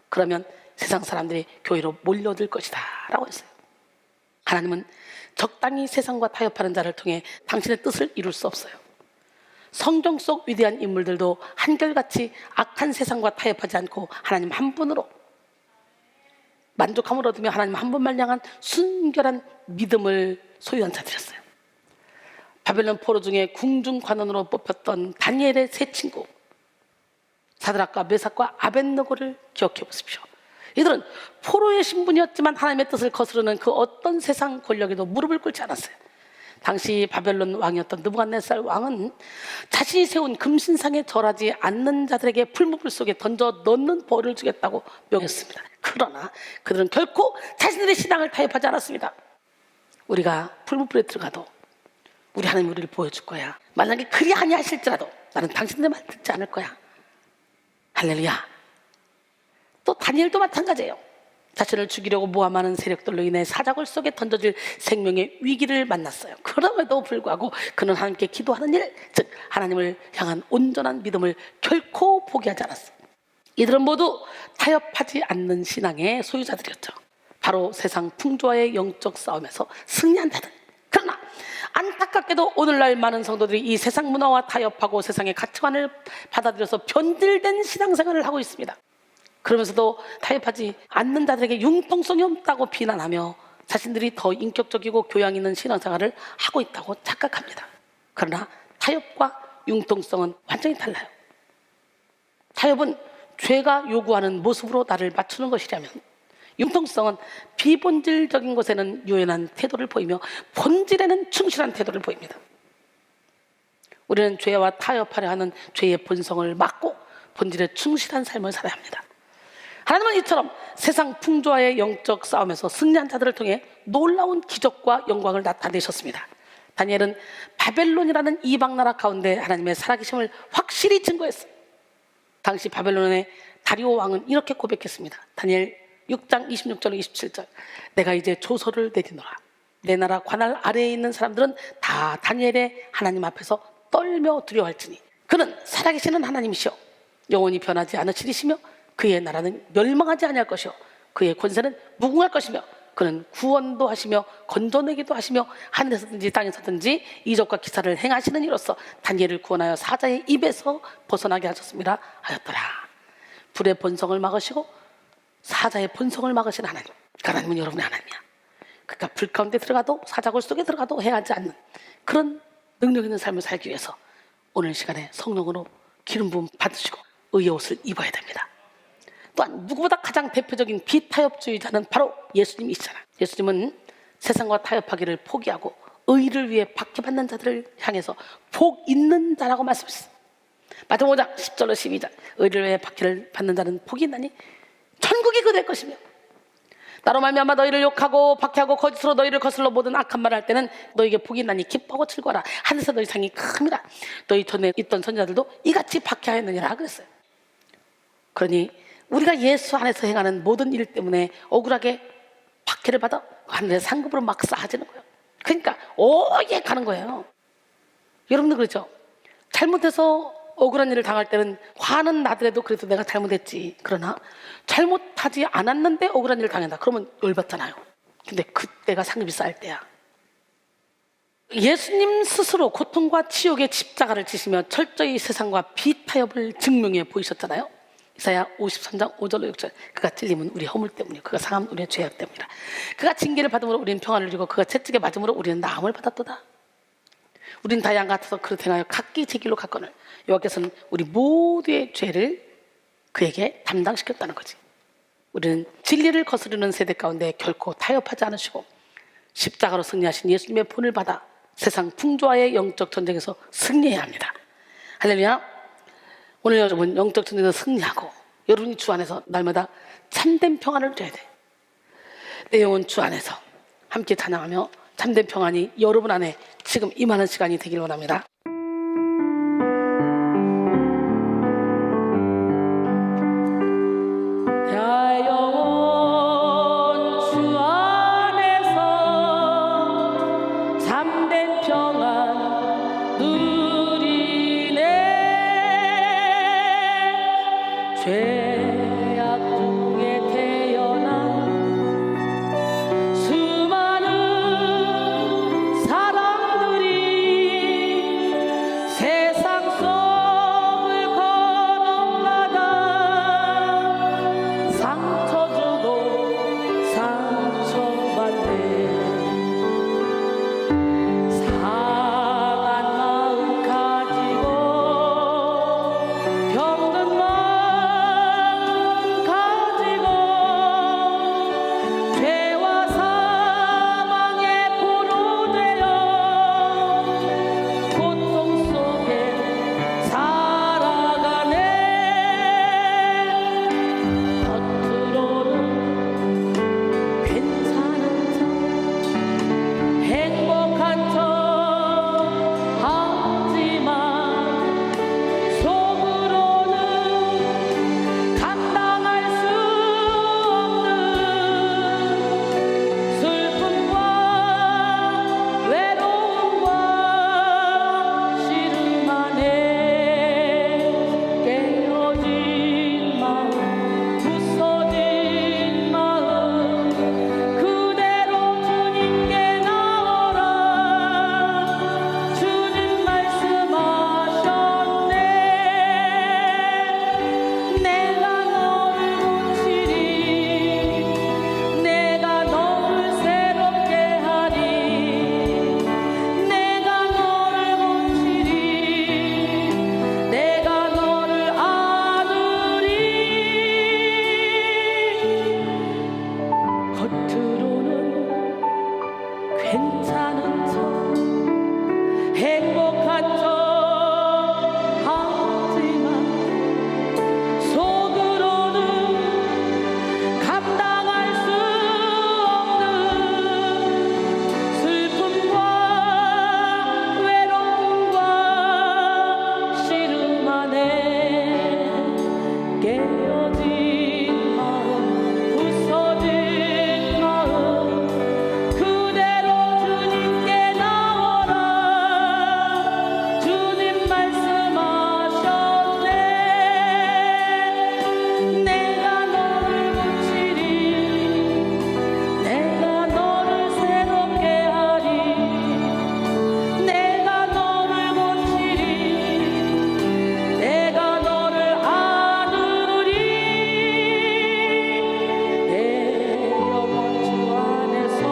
그러면 세상 사람들이 교회로 몰려들 것이다 라고 했어요. 하나님은 적당히 세상과 타협하는 자를 통해 당신의 뜻을 이룰 수 없어요. 성경 속 위대한 인물들도 한결같이 악한 세상과 타협하지 않고 하나님 한 분으로 만족함을 얻으며 하나님 한 분만 향한 순결한 믿음을 소유한 자들이었어요. 바벨론 포로 중에 궁중 관원으로 뽑혔던 다니엘의 세 친구 사드락과 메삭과 아벳느고를 기억해 보십시오. 이들은 포로의 신분이었지만 하나님의 뜻을 거스르는 그 어떤 세상 권력에도 무릎을 꿇지 않았어요. 당시 바벨론 왕이었던 느부갓네살 왕은 자신이 세운 금신상에 절하지 않는 자들에게 풀무불 속에 던져 넣는 벌을 주겠다고 명했습니다. 그러나 그들은 결코 자신들의 신앙을 타협하지 않았습니다. 우리가 풀무불에 들어가도 우리 하나님 우리를 보여줄 거야. 만약에 그리 아니하실지라도 나는 당신들 말 듣지 않을 거야. 할렐루야. 또 다니엘도 마찬가지예요. 자신을 죽이려고 모함하는 세력들로 인해 사자굴 속에 던져질 생명의 위기를 만났어요. 그럼에도 불구하고 그는 하나님께 기도하는 일, 즉 하나님을 향한 온전한 믿음을 결코 포기하지 않았어요. 이들은 모두 타협하지 않는 신앙의 소유자들이었죠. 바로 세상 풍조와의 영적 싸움에서 승리한 자들. 그러나 안타깝게도 오늘날 많은 성도들이 이 세상 문화와 타협하고 세상의 가치관을 받아들여서 변질된 신앙생활을 하고 있습니다. 그러면서도 타협하지 않는 자들에게 융통성이 없다고 비난하며 자신들이 더 인격적이고 교양 있는 신앙생활을 하고 있다고 착각합니다. 그러나 타협과 융통성은 완전히 달라요. 타협은 죄가 요구하는 모습으로 나를 맞추는 것이라면 융통성은 비본질적인 것에는 유연한 태도를 보이며 본질에는 충실한 태도를 보입니다. 우리는 죄와 타협하려 하는 죄의 본성을 막고 본질에 충실한 삶을 살아야 합니다. 하나님은 이처럼 세상 풍조와의 영적 싸움에서 승리한 자들을 통해 놀라운 기적과 영광을 나타내셨습니다. 다니엘은 바벨론이라는 이방 나라 가운데 하나님의 살아계심을 확실히 증거했어요. 당시 바벨론의 다리오 왕은 이렇게 고백했습니다. 다니엘 6장 26절 27절 내가 이제 조서를 내리노라. 내 나라 관할 아래에 있는 사람들은 다 다니엘의 하나님 앞에서 떨며 두려워할지니 그는 살아계시는 하나님이시오 영원히 변하지 않으시리시며 그의 나라는 멸망하지 아니할 것이요 그의 권세는 무궁할 것이며 그는 구원도 하시며 건져내기도 하시며 하늘에서든지 땅에서든지 이적과 기사를 행하시는 이로써 다니엘을 구원하여 사자의 입에서 벗어나게 하셨습니다 하였더라. 불의 본성을 막으시고 사자의 본성을 막으신 하나님. 그 하나님은 여러분의 하나님이야. 그러니까 불 가운데 들어가도 사자굴 속에 들어가도 해하지 않는 그런 능력 있는 삶을 살기 위해서 오늘 시간에 성령으로 기름 부음 받으시고 의의 옷을 입어야 됩니다. 또한 누구보다 가장 대표적인 비타협주의자는 바로 예수님이시잖아요. 예수님은 세상과 타협하기를 포기하고 의를 위해 박해받는 자들을 향해서 복 있는 자라고 말씀하셨어요. 마태복음 5장 10절로 12절 의를 위해 박해를 받는 자는 복이 있나니 천국이 그될 것이며 나로 말미암아 너희를 욕하고 박해하고 거짓으로 너희를 거슬러 모든 악한 말을 할 때는 너희에게 복이 있나니 기뻐하고 즐거워라. 하늘에서 너희 상이 큼이라. 너희 전에 있던 선지자들도 이같이 박해하였느니라 그랬어요. 그러니 우리가 예수 안에서 행하는 모든 일 때문에 억울하게 박해를 받아 하늘의 상급으로 막 쌓아지는 거예요. 그러니까 오예 가는 거예요. 여러분들 그렇죠? 잘못해서 억울한 일을 당할 때는 화는 나더라도 그래도 내가 잘못했지. 그러나 잘못하지 않았는데 억울한 일을 당한다. 그러면 열받잖아요. 근데 그때가 상급이 쌓일 때야. 예수님 스스로 고통과 치욕의 십자가를 지시며 철저히 세상과 비타협을 증명해 보이셨잖아요. 이사야 53장 5절로 6절 그가 찔림은 우리 허물 때문이요 그가 상함은 우리의 죄악 때문이라. 그가 징계를 받음으로 우리는 평안을 주고 그가 채찍에 맞음으로 우리는 나음을 받았도다. 우리는 다 양 같아서 그릇 행하여 각기 제 길로 갔거늘 여호와께서는 우리 모두의 죄를 그에게 담당시켰다는 거지. 우리는 진리를 거스르는 세대 가운데 결코 타협하지 않으시고 십자가로 승리하신 예수님의 본을 받아 세상 풍조와의 영적 전쟁에서 승리해야 합니다. 할렐루야. 오늘 여러분 영적 전쟁에서 승리하고 여러분이 주 안에서 날마다 참된 평안을 누려야 돼. 내 영혼 주 안에서 함께 찬양하며 참된 평안이 여러분 안에 지금 임하는 시간이 되길 원합니다. 내 영혼 주 안에서 참된 평안 누리네. 죄악 중에 태어난 수많은 괜찮은 척 행복한 척 하지만 속으로는 감당할 수 없는 슬픔과 외로움과 시름 안에 깨어진 마음 부서진 마음 그대로 주님께 나오라. 주님 말씀하셨네. 내가 너를 고치리. 내가 너를 새롭게 하리. 내가 너를 고치리. 내가 너를 안으리. 내 영혼 주 안에서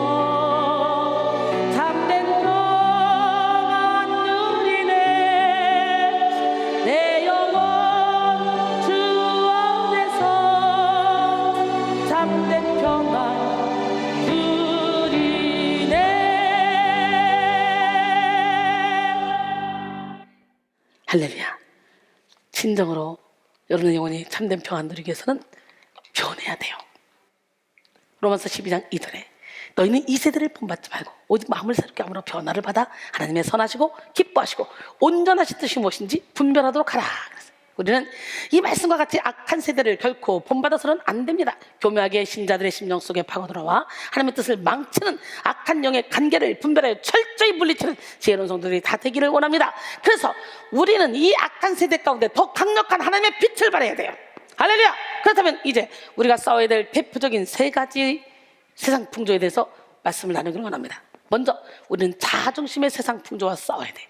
잠든 평안 누리네. 내 영혼 주 안에서 잠든 평안 누리네. 할렐루야. 진정으로 여러분의 영혼이 참된 평안 누리기 위해서는 변해야 돼요. 로마서 12장 2절에 너희는 이 세대를 본받지 말고 오직 마음을 새롭게 함으로 변화를 받아 하나님의 선하시고 기뻐하시고 온전하신 뜻이 무엇인지 분별하도록 하라 그랬어요. 우리는 이 말씀과 같이 악한 세대를 결코 본받아서는 안 됩니다. 교묘하게 신자들의 심령 속에 파고들어와 하나님의 뜻을 망치는 악한 영의 관계를 분별하여 철저히 물리치는 지혜로운 성도들이 다 되기를 원합니다. 그래서 우리는 이 악한 세대 가운데 더 강력한 하나님의 빛을 발해야 돼요. 할렐루야. 그렇다면 이제 우리가 싸워야 될 대표적인 세 가지 세상 풍조에 대해서 말씀을 나누기를 원합니다. 먼저 우리는 자아중심의 세상 풍조와 싸워야 돼.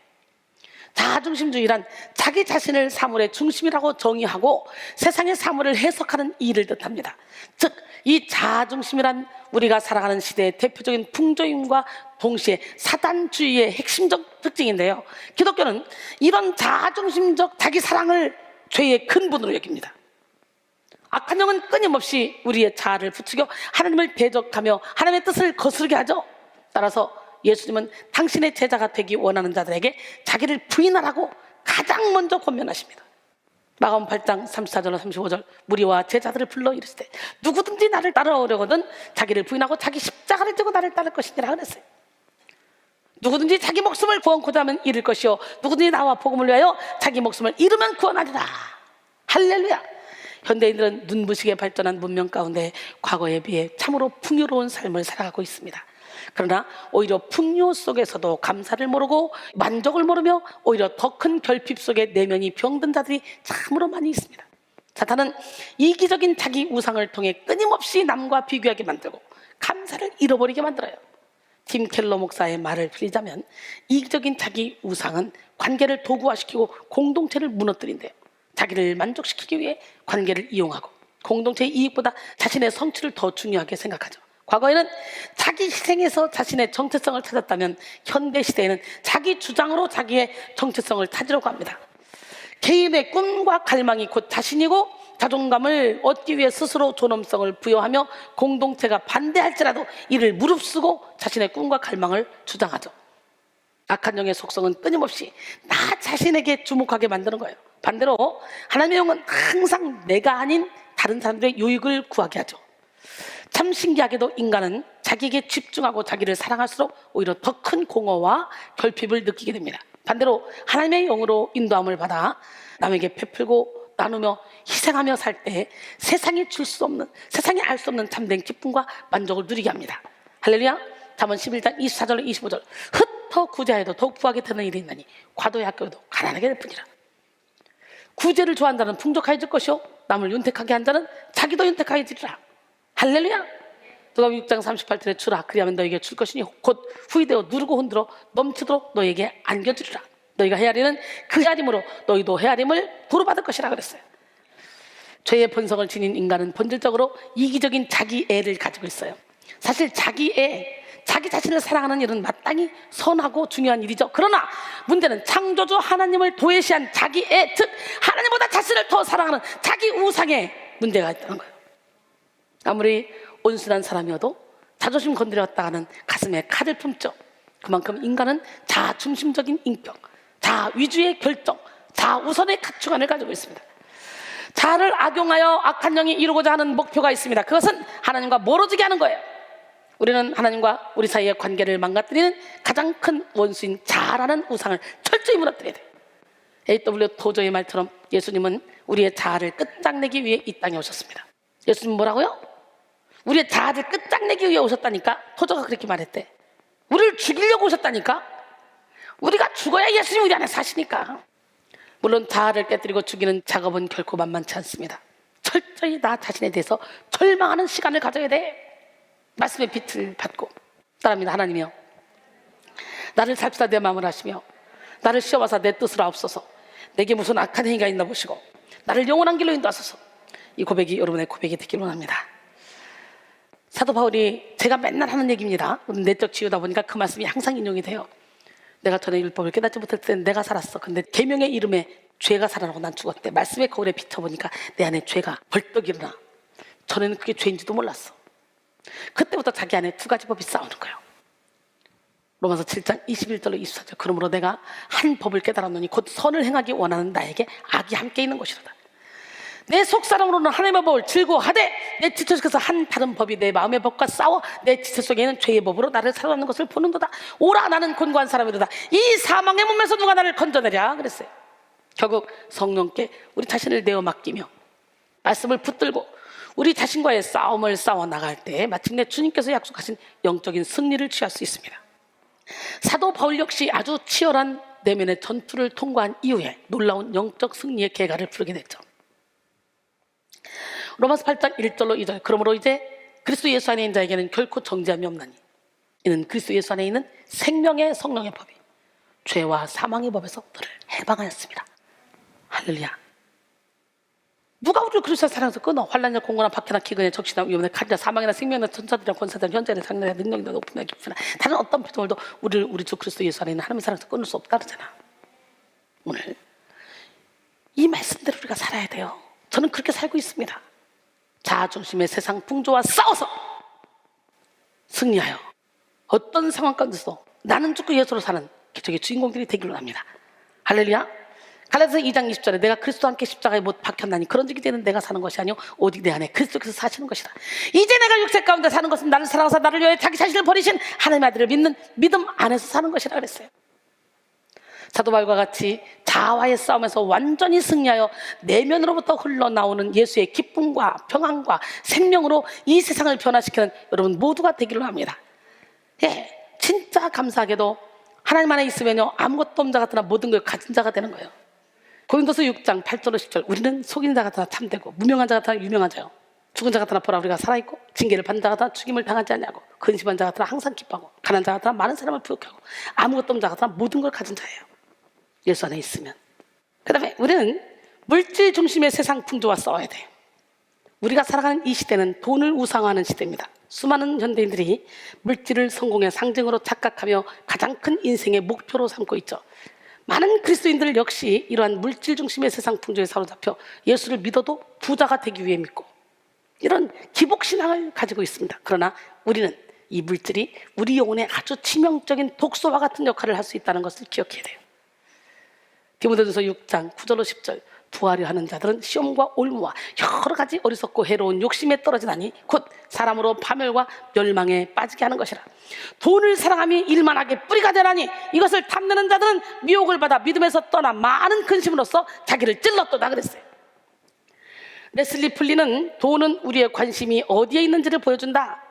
자아중심주의란 자기 자신을 사물의 중심이라고 정의하고 세상의 사물을 해석하는 일을 뜻합니다. 즉, 이 자아중심이란 우리가 살아가는 시대의 대표적인 풍조임과 동시에 사단주의의 핵심적 특징인데요. 기독교는 이런 자아중심적 자기사랑을 죄의 근본으로 여깁니다. 악한 영은 끊임없이 우리의 자아를 부추겨 하나님을 대적하며 하나님의 뜻을 거스르게 하죠. 따라서 예수님은 당신의 제자가 되기 원하는 자들에게 자기를 부인하라고 가장 먼저 권면하십니다. 마가복음 8장 34절로 35절 무리와 제자들을 불러 이르시되 누구든지 나를 따라오려거든 자기를 부인하고 자기 십자가를 지고 나를 따를 것이니라 그랬어요. 누구든지 자기 목숨을 구원코자 하면 잃을 것이요 누구든지 나와 복음을 위하여 자기 목숨을 잃으면 구원하리라. 할렐루야. 현대인들은 눈부시게 발전한 문명 가운데 과거에 비해 참으로 풍요로운 삶을 살아가고 있습니다. 그러나 오히려 풍요 속에서도 감사를 모르고 만족을 모르며 오히려 더 큰 결핍 속에 내면이 병든 자들이 참으로 많이 있습니다. 사탄은 이기적인 자기 우상을 통해 끊임없이 남과 비교하게 만들고 감사를 잃어버리게 만들어요. 팀 켈러 목사의 말을 빌리자면 이기적인 자기 우상은 관계를 도구화시키고 공동체를 무너뜨린대요. 자기를 만족시키기 위해 관계를 이용하고 공동체의 이익보다 자신의 성취를 더 중요하게 생각하죠. 과거에는 자기 희생에서 자신의 정체성을 찾았다면 현대 시대에는 자기 주장으로 자기의 정체성을 찾으려고 합니다. 개인의 꿈과 갈망이 곧 자신이고 자존감을 얻기 위해 스스로 존엄성을 부여하며 공동체가 반대할지라도 이를 무릅쓰고 자신의 꿈과 갈망을 주장하죠. 악한 영의 속성은 끊임없이 나 자신에게 주목하게 만드는 거예요. 반대로 하나님의 영은 항상 내가 아닌 다른 사람들의 유익을 구하게 하죠. 참 신기하게도 인간은 자기에게 집중하고 자기를 사랑할수록 오히려 더 큰 공허와 결핍을 느끼게 됩니다. 반대로 하나님의 영으로 인도함을 받아 남에게 베풀고 나누며 희생하며 살 때 세상이 줄 수 없는, 세상이 알 수 없는 참된 기쁨과 만족을 누리게 합니다. 할렐루야. 잠언 11장 24절로 25절 흩어 구제하여도 더욱 구하게 되는 일이 있나니 과도의 학교도 가난하게 될 뿐이라. 구제를 좋아하는 자는 풍족해질 것이요 남을 윤택하게 한 자는 자기도 윤택하게 되리라. 할렐루야. 누가복음 6장 38절에 주라 그리하면 너에게 줄 것이니 곧 후이되어 누르고 흔들어 넘치도록 너에게 안겨주리라. 너희가 헤아리는 그 헤아림으로 너희도 헤아림을 도로받을 것이라 그랬어요. 죄의 본성을 지닌 인간은 본질적으로 이기적인 자기애를 가지고 있어요. 사실 자기애, 자기 자신을 사랑하는 일은 마땅히 선하고 중요한 일이죠. 그러나 문제는 창조주 하나님을 도외시한 자기애, 즉 하나님보다 자신을 더 사랑하는 자기 우상에 문제가 있다는 거예요. 아무리 온순한 사람이어도 자존심 건드렸다가는 가슴에 칼을 품죠. 그만큼 인간은 자아 중심적인 인격, 자아 위주의 결정, 자아 우선의 가치관을 가지고 있습니다. 자아를 악용하여 악한 영이 이루고자 하는 목표가 있습니다. 그것은 하나님과 멀어지게 하는 거예요. 우리는 하나님과 우리 사이의 관계를 망가뜨리는 가장 큰 원수인 자아라는 우상을 철저히 무너뜨려야 돼요. A.W. 토저의 말처럼 예수님은 우리의 자아를 끝장내기 위해 이 땅에 오셨습니다. 예수님 뭐라고요? 우리의 자아를 끝장내기 위해 오셨다니까. 토저가 그렇게 말했대. 우리를 죽이려고 오셨다니까. 우리가 죽어야 예수님 우리 안에 사시니까. 물론 자아를 깨뜨리고 죽이는 작업은 결코 만만치 않습니다. 철저히 나 자신에 대해서 절망하는 시간을 가져야 돼. 말씀의 빛을 받고 따릅니다. 하나님이여, 나를 살피사 내 마음을 하시며 나를 시험하사 내 뜻을 아옵소서. 내게 무슨 악한 행위가 있나 보시고 나를 영원한 길로 인도하소서. 이 고백이 여러분의 고백이 되기를 원합니다. 사도 바울이 제가 맨날 하는 얘기입니다. 내적 치유다 보니까 그 말씀이 항상 인용이 돼요. 내가 전에 율법을 깨닫지 못할 때는 내가 살았어. 근데 계명의 이름에 죄가 살아나고 난 죽었대. 말씀의 거울에 비춰보니까 내 안에 죄가 벌떡 일어나. 전에는 그게 죄인지도 몰랐어. 그때부터 자기 안에 두 가지 법이 싸우는 거예요. 로마서 7장 21절로 24절. 그러므로 내가 한 법을 깨달았노니 곧 선을 행하기 원하는 나에게 악이 함께 있는 것이로다. 내 속사람으로는 하나님의 법을 즐거워하되 내 지체 속에서 한 다른 법이 내 마음의 법과 싸워 내 지체 속에 있는 죄의 법으로 나를 사로잡는 것을 보는도다. 오라, 나는 곤고한 사람이로다. 이 사망의 몸에서 누가 나를 건져내랴 그랬어요. 결국 성령께 우리 자신을 내어 맡기며 말씀을 붙들고 우리 자신과의 싸움을 싸워 나갈 때 마침내 주님께서 약속하신 영적인 승리를 취할 수 있습니다. 사도 바울 역시 아주 치열한 내면의 전투를 통과한 이후에 놀라운 영적 승리의 계가를 부르게 됐죠. 로마서 8장 1절로 2절. 그러므로 이제 그리스도 예수 안에 있는 자에게는 결코 정죄함이 없나니 이는 그리스도 예수 안에 있는 생명의 성령의 법이 죄와 사망의 법에서 너를 해방하였습니다. 할렐루야. 누가 우리를 그리스도의 사랑에서 끊어? 환난이나 공고나 박해나 기근이나 적시나 위험이나 칼이나 사망이나 생명이나 천사들이나 권사들 현재나 장래나 능력이나 높이나 깊이나 다른 어떤 표정을도 우리 주 그리스도 예수 안에 있는 하나님의 사랑에서 끊을 수 없다 그러잖아. 오늘 이 말씀대로 우리가 살아야 돼요. 저는 그렇게 살고 있습니다. 자아 중심의 세상 풍조와 싸워서 승리하여 어떤 상황 가운데서 나는 죽고 예수로 사는 기적의 주인공들이 되기로 합니다. 할렐루야. 갈라디아서 2장 20절에 내가 그리스도와 함께 십자가에 못 박혔나니 그런즉 이제는 내가 사는 것이 아니요 오직 내 안에 그리스도께서 사시는 것이다. 이제 내가 육체 가운데 사는 것은 나를 사랑하사 나를 위하여 자기 자신을 버리신 하나님의 아들을 믿는 믿음 안에서 사는 것이라 그랬어요. 사도 바울과 같이 자아와의 싸움에서 완전히 승리하여 내면으로부터 흘러나오는 예수의 기쁨과 평안과 생명으로 이 세상을 변화시키는 여러분 모두가 되기를 합니다. 예, 진짜 감사하게도 하나님 안에 있으면요 아무것도 없는 자 같으나 모든 걸 가진 자가 되는 거예요. 고린도서 6장 8절로 10절. 우리는 속인 자 같으나 참되고 무명한 자 같으나 유명한 자요 죽은 자 같으나 보라 우리가 살아있고 징계를 받는 자 같으나 죽임을 당하지 않냐고 근심한 자 같으나 항상 기뻐하고 가난한 자 같으나 많은 사람을 부욕하고 아무것도 없는 자 같으나 모든 걸 가진 자예요. 예수 안에 있으면. 그 다음에 우리는 물질 중심의 세상 풍조와 싸워야 돼요. 우리가 살아가는 이 시대는 돈을 우상화하는 시대입니다. 수많은 현대인들이 물질을 성공의 상징으로 착각하며 가장 큰 인생의 목표로 삼고 있죠. 많은 그리스도인들 역시 이러한 물질 중심의 세상 풍조에 사로잡혀 예수를 믿어도 부자가 되기 위해 믿고 이런 기복신앙을 가지고 있습니다. 그러나 우리는 이 물질이 우리 영혼에 아주 치명적인 독소와 같은 역할을 할 수 있다는 것을 기억해야 돼요. 디모데전서 6장 9절로 10절. 부하려 하는 자들은 시험과 올무와 여러 가지 어리석고 해로운 욕심에 떨어지나니 곧 사람으로 파멸과 멸망에 빠지게 하는 것이라. 돈을 사랑함이 일만하게 뿌리가 되나니 이것을 탐내는 자들은 미혹을 받아 믿음에서 떠나 많은 근심으로써 자기를 찔렀도다 그랬어요. 레슬리 플리는 돈은 우리의 관심이 어디에 있는지를 보여준다.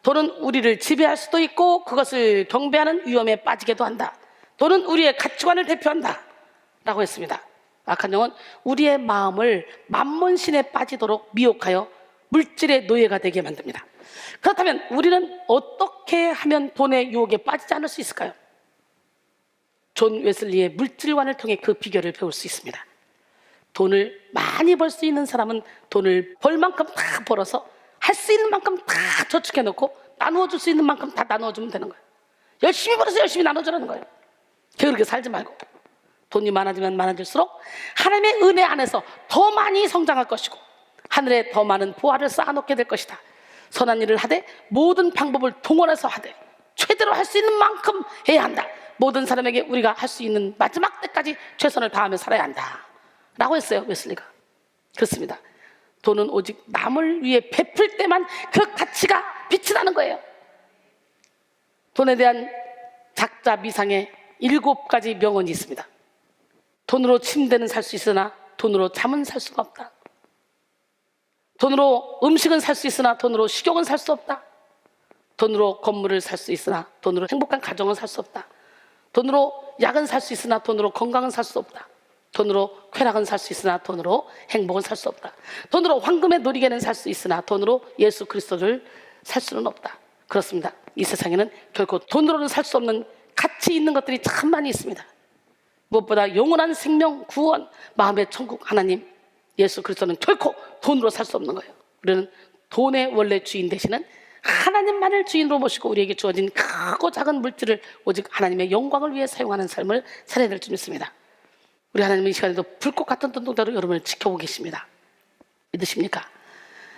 돈은 우리를 지배할 수도 있고 그것을 경배하는 위험에 빠지게도 한다. 돈은 우리의 가치관을 대표한다 라고 했습니다. 악한 영은 우리의 마음을 만몬신에 빠지도록 미혹하여 물질의 노예가 되게 만듭니다. 그렇다면 우리는 어떻게 하면 돈의 유혹에 빠지지 않을 수 있을까요? 존 웨슬리의 물질관을 통해 그 비결을 배울 수 있습니다. 돈을 많이 벌 수 있는 사람은 돈을 벌 만큼 다 벌어서 할 수 있는 만큼 다 저축해 놓고 나누어 줄 수 있는 만큼 다 나누어 주면 되는 거예요. 열심히 벌어서 열심히 나눠 주라는 거예요. 게으르게 살지 말고. 돈이 많아지면 많아질수록 하나님의 은혜 안에서 더 많이 성장할 것이고 하늘에 더 많은 보화를 쌓아놓게 될 것이다. 선한 일을 하되 모든 방법을 동원해서 하되 최대로 할 수 있는 만큼 해야 한다. 모든 사람에게 우리가 할 수 있는 마지막 때까지 최선을 다하며 살아야 한다 라고 했어요, 웨슬리가. 그렇습니다. 돈은 오직 남을 위해 베풀 때만 그 가치가 빛이 나는 거예요. 돈에 대한 작자 미상의 7가지 명언이 있습니다. 돈으로 침대는 살 수 있으나 돈으로 잠은 살 수가 없다. 돈으로 음식은 살 수 있으나 돈으로 식욕은 살 수 없다. 돈으로 건물을 살 수 있으나 돈으로 행복한 가정은 살 수 없다. 돈으로 약은 살 수 있으나 돈으로 건강은 살 수 없다. 돈으로 쾌락은 살 수 있으나 돈으로 행복은 살 수 없다. 돈으로 황금의 놀이개는 살 수 있으나 돈으로 예수 그리스도를 살 수는 없다. 그렇습니다. 이 세상에는 결코 돈으로는 살 수 없는 가치 있는 것들이 참 많이 있습니다. 무엇보다 영원한 생명, 구원, 마음의 천국 하나님 예수 그리스도는 결코 돈으로 살 수 없는 거예요. 우리는 돈의 원래 주인 되시는 하나님만을 주인으로 모시고 우리에게 주어진 크고 작은 물질을 오직 하나님의 영광을 위해 사용하는 삶을 살아야 될 줄 믿습니다. 우리 하나님은 이 시간에도 불꽃 같은 눈동자로 여러분을 지켜보고 계십니다. 믿으십니까?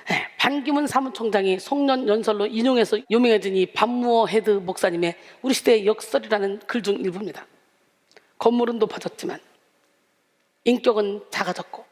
네, 반기문 사무총장이 송년 연설로 인용해서 유명해진 이 반무어 헤드 목사님의 우리 시대의 역설이라는 글 중 일부입니다. 건물은 높아졌지만 인격은 작아졌고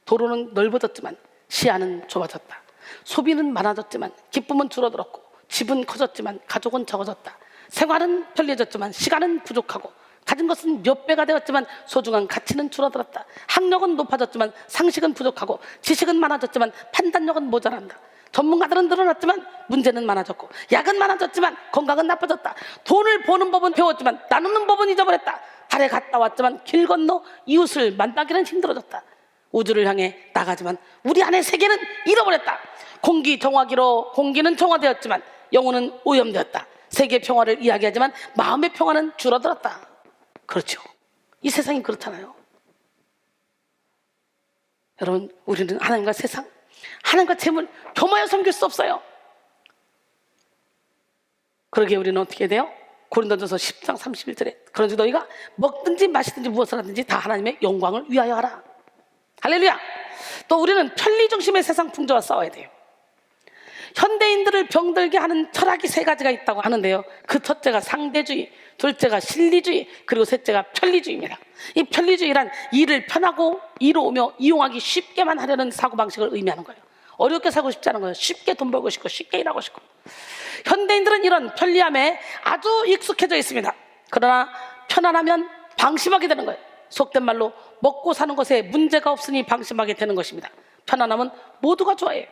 도로는 넓어졌지만 시야는 좁아졌다. 소비는 많아졌지만 기쁨은 줄어들었고 집은 커졌지만 가족은 적어졌다. 생활은 편리해졌지만 시간은 부족하고 가진 것은 몇 배가 되었지만 소중한 가치는 줄어들었다. 학력은 높아졌지만 상식은 부족하고 지식은 많아졌지만 판단력은 모자란다. 전문가들은 늘어났지만 문제는 많아졌고 약은 많아졌지만 건강은 나빠졌다. 돈을 버는 법은 배웠지만 나누는 법은 잊어버렸다. 달에 갔다 왔지만 길 건너 이웃을 만나기는 힘들어졌다. 우주를 향해 나가지만 우리 안의 세계는 잃어버렸다. 공기 정화기로 공기는 정화되었지만 영혼은 오염되었다. 세계 평화를 이야기하지만 마음의 평화는 줄어들었다. 그렇죠. 이 세상이 그렇잖아요. 여러분, 우리는 하나님과 세상, 하나님과 재물 겸하여 섬길 수 없어요. 그러기에 우리는 어떻게 돼요? 고린도전서 10장 31절에 그런즉 너희가 먹든지 마시든지 무엇을 하든지 다 하나님의 영광을 위하여 하라. 할렐루야. 또 우리는 편리 중심의 세상 풍조와 싸워야 돼요. 현대인들을 병들게 하는 철학이 3가지가 있다고 하는데요. 그 첫째가 상대주의, 둘째가 실리주의, 그리고 셋째가 편리주의입니다. 이 편리주의란 일을 편하고 이로우며 이용하기 쉽게만 하려는 사고방식을 의미하는 거예요. 어렵게 살고 싶지 않은 거예요. 쉽게 돈 벌고 싶고 쉽게 일하고 싶고. 현대인들은 이런 편리함에 아주 익숙해져 있습니다. 그러나 편안하면 방심하게 되는 거예요. 속된 말로 먹고 사는 것에 문제가 없으니 방심하게 되는 것입니다. 편안함은 모두가 좋아해요.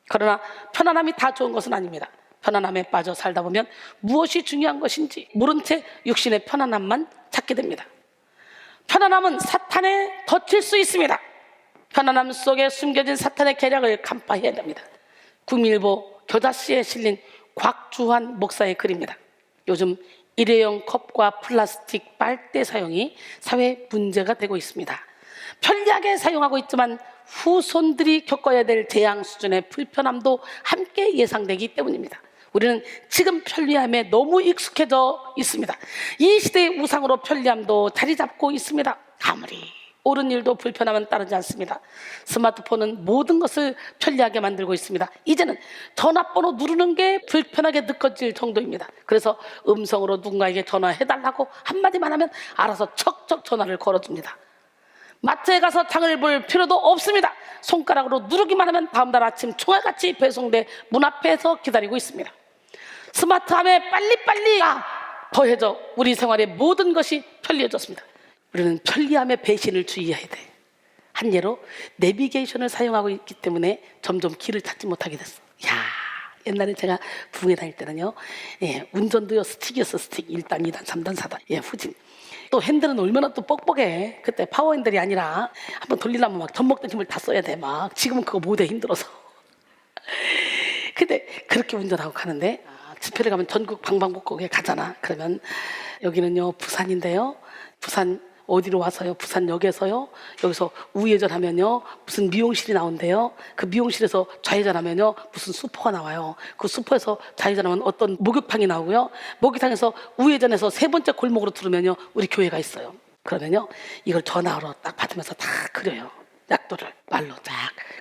그러나 편안함이 다 좋은 것은 아닙니다. 편안함에 빠져 살다 보면 무엇이 중요한 것인지 모른 채 육신의 편안함만 찾게 됩니다. 편안함은 사탄에 덫일 수 있습니다. 편안함 속에 숨겨진 사탄의 계략을 간파해야 됩니다. 국민일보 겨자씨에 실린 곽주환 목사의 글입니다. 요즘 일회용 컵과 플라스틱 빨대 사용이 사회 문제가 되고 있습니다. 편리하게 사용하고 있지만 후손들이 겪어야 될 재앙 수준의 불편함도 함께 예상되기 때문입니다. 우리는 지금 편리함에 너무 익숙해져 있습니다. 이 시대의 우상으로 편리함도 자리 잡고 있습니다. 아무리 옳은 일도 불편함은 따르지 않습니다. 스마트폰은 모든 것을 편리하게 만들고 있습니다. 이제는 전화번호 누르는 게 불편하게 느껴질 정도입니다. 그래서 음성으로 누군가에게 전화해달라고 한마디만 하면 알아서 척척 전화를 걸어줍니다. 마트에 가서 장을 볼 필요도 없습니다. 손가락으로 누르기만 하면 다음날 아침 총알같이 배송돼 문 앞에서 기다리고 있습니다. 스마트함에 빨리빨리 더해져 우리 생활의 모든 것이 편리해졌습니다. 우리는 편리함의 배신을 주의해야 돼. 한 예로 내비게이션을 사용하고 있기 때문에 점점 길을 찾지 못하게 됐어. 야, 옛날에 제가 부흥회 다닐 때는요, 운전도요 스틱이었어. 스틱 1단, 2단, 3단, 4단. 후진. 또 핸들은 얼마나 또 뻑뻑해. 그때 파워 핸들이 아니라 한번 돌리려면 막 젖먹던 힘을 다 써야 돼. 막 지금은 그거 못해, 힘들어서. 근데 그렇게 운전하고 가는데 집회를 가면 전국 방방곡곡에 가잖아. 그러면 여기는요 부산인데요, 부산 어디로 와서요? 부산역에서요. 여기서 우회전하면요 무슨 미용실이 나온대요. 그 미용실에서 좌회전하면요 무슨 수포가 나와요. 그 수포에서 좌회전하면 어떤 목욕탕이 나오고요. 목욕탕에서 우회전해서 3번째 골목으로 들으면요 우리 교회가 있어요. 그러면요 이걸 전화로 딱 받으면서 다 그려요. 약 각도를 말로 쫙.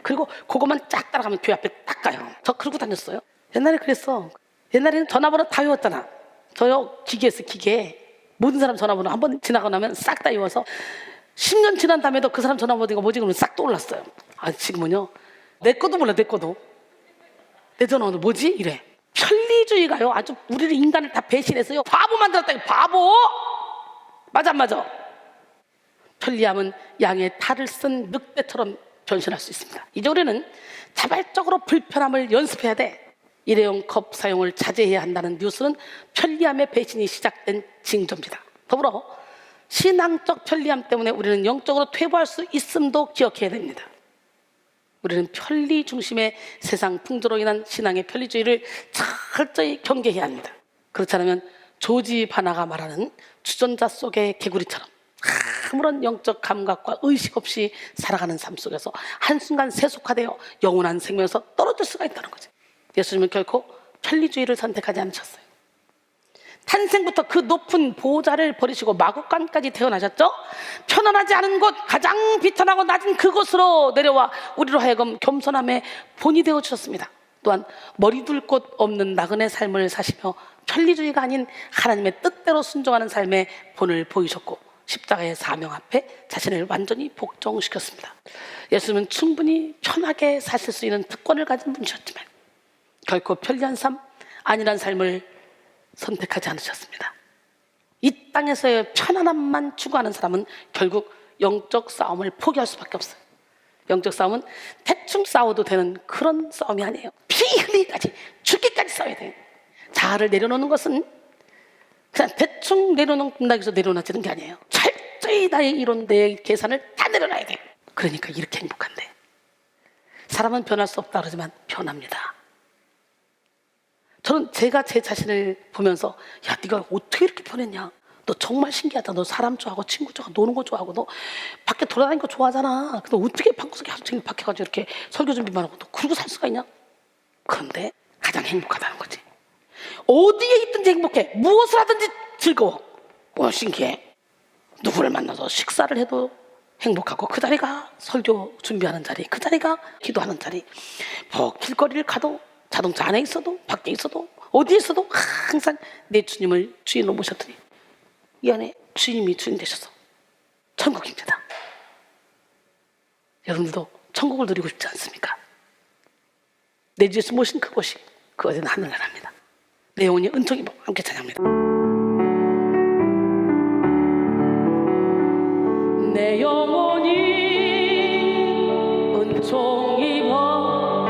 그리고 그것만 쫙 따라가면 교회 앞에 딱 가요. 저 그러고 다녔어요. 옛날에 그랬어. 옛날에는 전화번호 다 외웠잖아. 저요 기계였어, 기계. 모든 사람 전화번호 한 번 지나고 나면 싹 다 외워서 10년 지난 다음에도 그 사람 전화번호가 뭐지 그러면 싹 떠올랐어요. 아, 지금은요 내 것도 몰라. 내 것도. 내 전화번호 뭐지? 이래. 편리주의가요 아주 우리를, 인간을 다 배신해서요 바보 만들었다. 바보. 맞아 안 맞아? 편리함은 양의 탈을 쓴 늑대처럼 변신할 수 있습니다. 이제 우리는 자발적으로 불편함을 연습해야 돼. 일회용 컵 사용을 자제해야 한다는 뉴스는 편리함의 배신이 시작된 징조입니다. 더불어 신앙적 편리함 때문에 우리는 영적으로 퇴보할 수 있음도 기억해야 됩니다. 우리는 편리 중심의 세상 풍조로 인한 신앙의 편리주의를 철저히 경계해야 합니다. 그렇지 않으면 조지 바나가 말하는 주전자 속의 개구리처럼 아무런 영적 감각과 의식 없이 살아가는 삶 속에서 한순간 세속화되어 영원한 생명에서 떨어질 수가 있다는 거죠. 예수님은 결코 편리주의를 선택하지 않으셨어요. 탄생부터 그 높은 보좌를 버리시고 마구간까지 태어나셨죠. 편안하지 않은 곳, 가장 비천하고 낮은 그곳으로 내려와 우리로 하여금 겸손함의 본이 되어주셨습니다. 또한 머리둘 곳 없는 나그네 삶을 사시며 편리주의가 아닌 하나님의 뜻대로 순종하는 삶의 본을 보이셨고 십자가의 사명 앞에 자신을 완전히 복종시켰습니다. 예수님은 충분히 편하게 사실 수 있는 특권을 가진 분이셨지만 결코 편리한 삶, 안일한 삶을 선택하지 않으셨습니다. 이 땅에서의 편안함만 추구하는 사람은 결국 영적 싸움을 포기할 수밖에 없어요. 영적 싸움은 대충 싸워도 되는 그런 싸움이 아니에요. 피 흘리기까지, 죽기까지 싸워야 돼요. 자아를 내려놓는 것은 그냥 대충 내려놓는다고 해서 내려놓지는 게 아니에요. 철저히 나의 이론, 내 계산을 다 내려놔야 돼요. 그러니까 이렇게 행복한데. 사람은 변할 수 없다 그러지만 변합니다. 저는 제가 제 자신을 보면서 야, 네가 어떻게 이렇게 변했냐? 너 정말 신기하다. 너 사람 좋아하고 친구 좋아하고 노는 거 좋아하고 너 밖에 돌아다니는 거 좋아하잖아. 근데 어떻게 방구석에 하루 종일 밖에 가서 이렇게 설교 준비만 하고 너 그러고 살 수가 있냐? 그런데 가장 행복하다는 거지. 어디에 있든지 행복해. 무엇을 하든지 즐거워. 신기해. 누구를 만나서 식사를 해도 행복하고 그 자리가 설교 준비하는 자리, 그 자리가 기도하는 자리. 길거리를 가도 자동차 안에 있어도 밖에 있어도 어디에 있어도 항상 내 주님을 주인으로 모셨더니 이 안에 주님이 주인 되셔서 천국입니다. 여러분들도 천국을 누리고 싶지 않습니까? 내 주에서 모신 그곳이 그것은 하늘나라입니다. 내 영혼이 은총 입어 함께 찬양합니다. 내 영혼이 은총 입어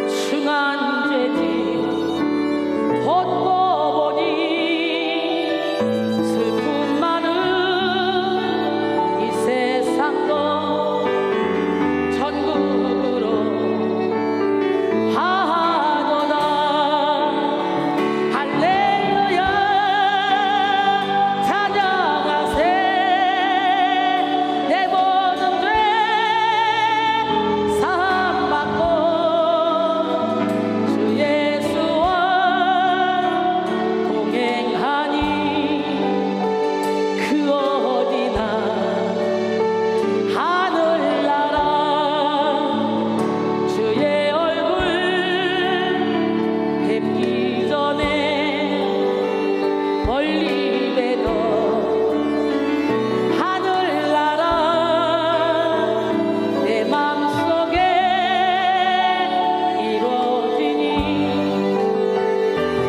충한 죄짐 벗고 보니 슬픔 많은 이 세상도 천국으로 하도다. 할렐루야 찬양하세. 내 모든 죄 사함받고 주 예수와 동행하니 그 어디나 하늘나라. 주의 얼굴 뵙기 전에 멀리 뵈던 하늘나라 내 맘속에 이루어지니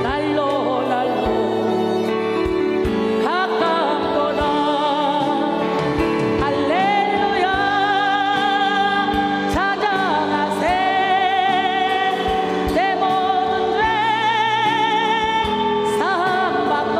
날로 날로 가깝도다. 할렐루야 찬양하세. 내 모든 죄 사함받고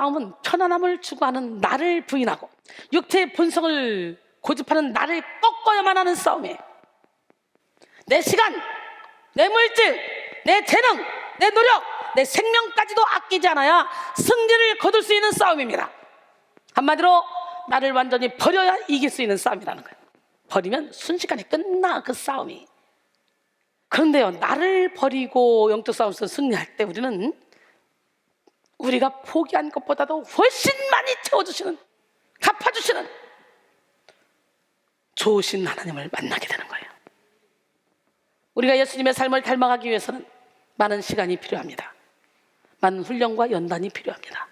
싸움은 편안함을 추구하는 나를 부인하고 육체의 본성을 고집하는 나를 꺾어야만 하는 싸움이에요. 내 시간, 내 물질, 내 재능, 내 노력, 내 생명까지도 아끼지 않아야 승리를 거둘 수 있는 싸움입니다. 한마디로 나를 완전히 버려야 이길 수 있는 싸움이라는 거예요. 버리면 순식간에 끝나, 그 싸움이. 그런데요, 나를 버리고 영적 싸움에서 승리할 때 우리가 포기한 것보다도 훨씬 많이 채워주시는, 갚아주시는 좋으신 하나님을 만나게 되는 거예요. 우리가 예수님의 삶을 닮아가기 위해서는 많은 시간이 필요합니다. 많은 훈련과 연단이 필요합니다.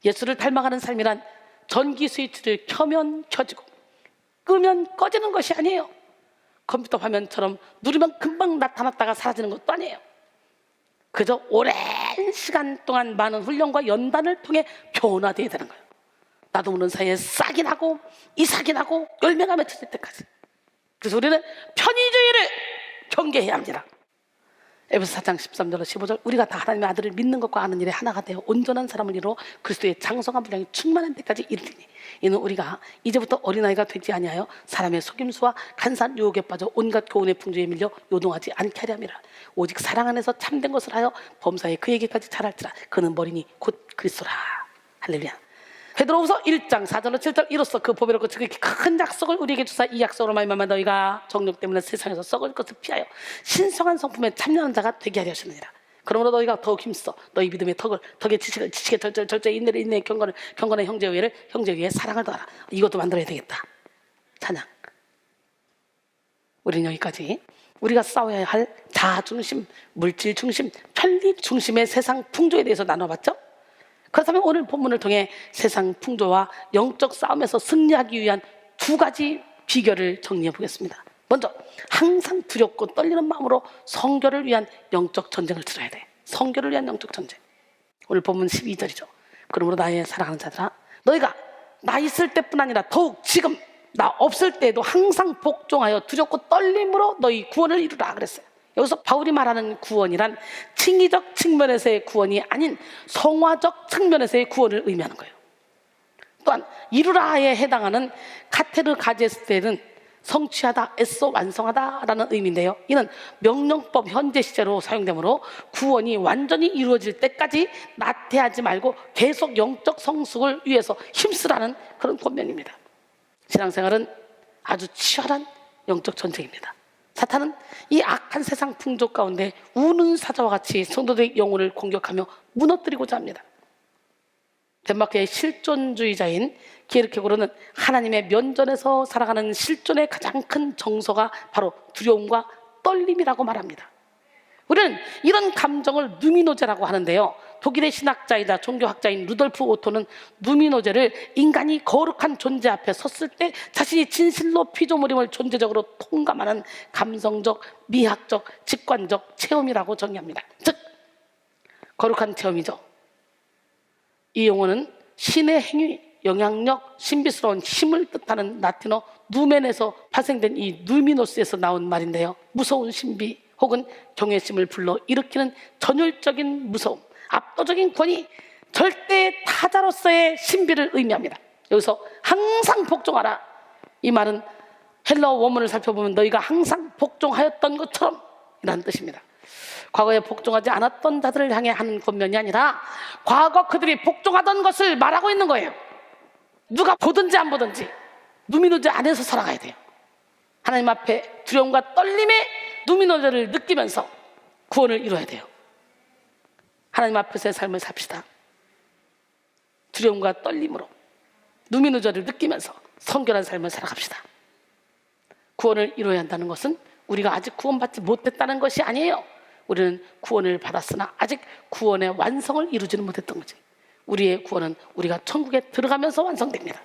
예수를 닮아가는 삶이란 전기 스위치를 켜면 켜지고 끄면 꺼지는 것이 아니에요. 컴퓨터 화면처럼 누르면 금방 나타났다가 사라지는 것도 아니에요. 그저 오랜 시간 동안 많은 훈련과 연단을 통해 변화되어야 되는 거예요. 나도 모르는 사이에 싹이 나고 이삭이 나고 열매가 맺혀질 때까지. 그래서 우리는 편의주의를 경계해야 합니다. 에베소 4장 13절로 15절, 우리가 다 하나님의 아들을 믿는 것과 아는 일에 하나가 되어 온전한 사람을 이루어 그리스도의 장성한 분량이 충만한 데까지 이르리니, 이는 우리가 이제부터 어린아이가 되지 아니하여 사람의 속임수와 간사한 유혹에 빠져 온갖 교훈의 풍조에 밀려 요동하지 않게 하려 함이라. 오직 사랑 안에서 참된 것을 하여 범사에 그에게까지 자랄지라. 그는 머리니 곧 그리스도라. 할렐루야. 베드로후서 1장 4절로 7절, 이로써 그 보배로 그렇게 큰 약속을 우리에게 주사 이 약속으로 말미암아 너희가 정욕 때문에 세상에서 썩을 것을 피하여 신성한 성품에 참여하는 자가 되게 하려 하시느니라. 그러므로 너희가 더욱 힘써 너희 믿음의 덕의 지식을 지식의 절제의 인내를 인내의 경건의 형제의 의를 형제의 의에 사랑을 더하라. 이것도 만들어야 되겠다. 찬양. 우리는 여기까지 우리가 싸워야 할 자아 중심, 물질 중심, 편리 중심의 세상 풍조에 대해서 나눠봤죠. 그렇다면 오늘 본문을 통해 세상 풍조와 영적 싸움에서 승리하기 위한 두 가지 비결을 정리해 보겠습니다. 먼저, 항상 두렵고 떨리는 마음으로 성결을 위한 영적 전쟁을 치러야 돼. 성결을 위한 영적 전쟁. 오늘 본문 12절이죠. 그러므로 나의 사랑하는 자들아, 너희가 나 있을 때뿐 아니라 더욱 지금 나 없을 때에도 항상 복종하여 두렵고 떨림으로 너희 구원을 이루라 그랬어요. 여기서 바울이 말하는 구원이란 칭의적 측면에서의 구원이 아닌 성화적 측면에서의 구원을 의미하는 거예요. 또한 이루라에 해당하는 카테르 가제스텔은 성취하다, 애써 완성하다라는 의미인데요, 이는 명령법 현재 시제로 사용되므로 구원이 완전히 이루어질 때까지 나태하지 말고 계속 영적 성숙을 위해서 힘쓰라는 그런 권면입니다. 신앙생활은 아주 치열한 영적 전쟁입니다. 사탄은 이 악한 세상 풍조 가운데 우는 사자와 같이 성도들의 영혼을 공격하며 무너뜨리고자 합니다. 덴마크의 실존주의자인 기에르케고르는 하나님의 면전에서 살아가는 실존의 가장 큰 정서가 바로 두려움과 떨림이라고 말합니다. 우리는 이런 감정을 누미노제라고 하는데요, 독일의 신학자이자 종교학자인 루돌프 오토는 누미노제를 인간이 거룩한 존재 앞에 섰을 때 자신이 진실로 피조물임을 존재적으로 통감하는 감성적, 미학적, 직관적 체험이라고 정의합니다. 즉, 거룩한 체험이죠. 이 용어는 신의 행위, 영향력, 신비스러운 힘을 뜻하는 라틴어 누멘에서 파생된 이 누미노스에서 나온 말인데요, 무서운 신비 혹은 경외심을 불러 일으키는 전율적인 무서움, 압도적인 권위, 절대 타자로서의 신비를 의미합니다. 여기서 항상 복종하라, 이 말은 헬라어 원문을 살펴보면 너희가 항상 복종하였던 것처럼 이라는 뜻입니다. 과거에 복종하지 않았던 자들을 향해 하는 권면이 아니라 과거 그들이 복종하던 것을 말하고 있는 거예요. 누가 보든지 안 보든지 누미노제 안에서 살아가야 돼요. 하나님 앞에 두려움과 떨림의 누미노제를 느끼면서 구원을 이루어야 돼요. 하나님 앞에서의 삶을 삽시다. 두려움과 떨림으로 누미노제를 느끼면서 성결한 삶을 살아갑시다. 구원을 이루어야 한다는 것은 우리가 아직 구원받지 못했다는 것이 아니에요. 우리는 구원을 받았으나 아직 구원의 완성을 이루지는 못했던 거지. 우리의 구원은 우리가 천국에 들어가면서 완성됩니다.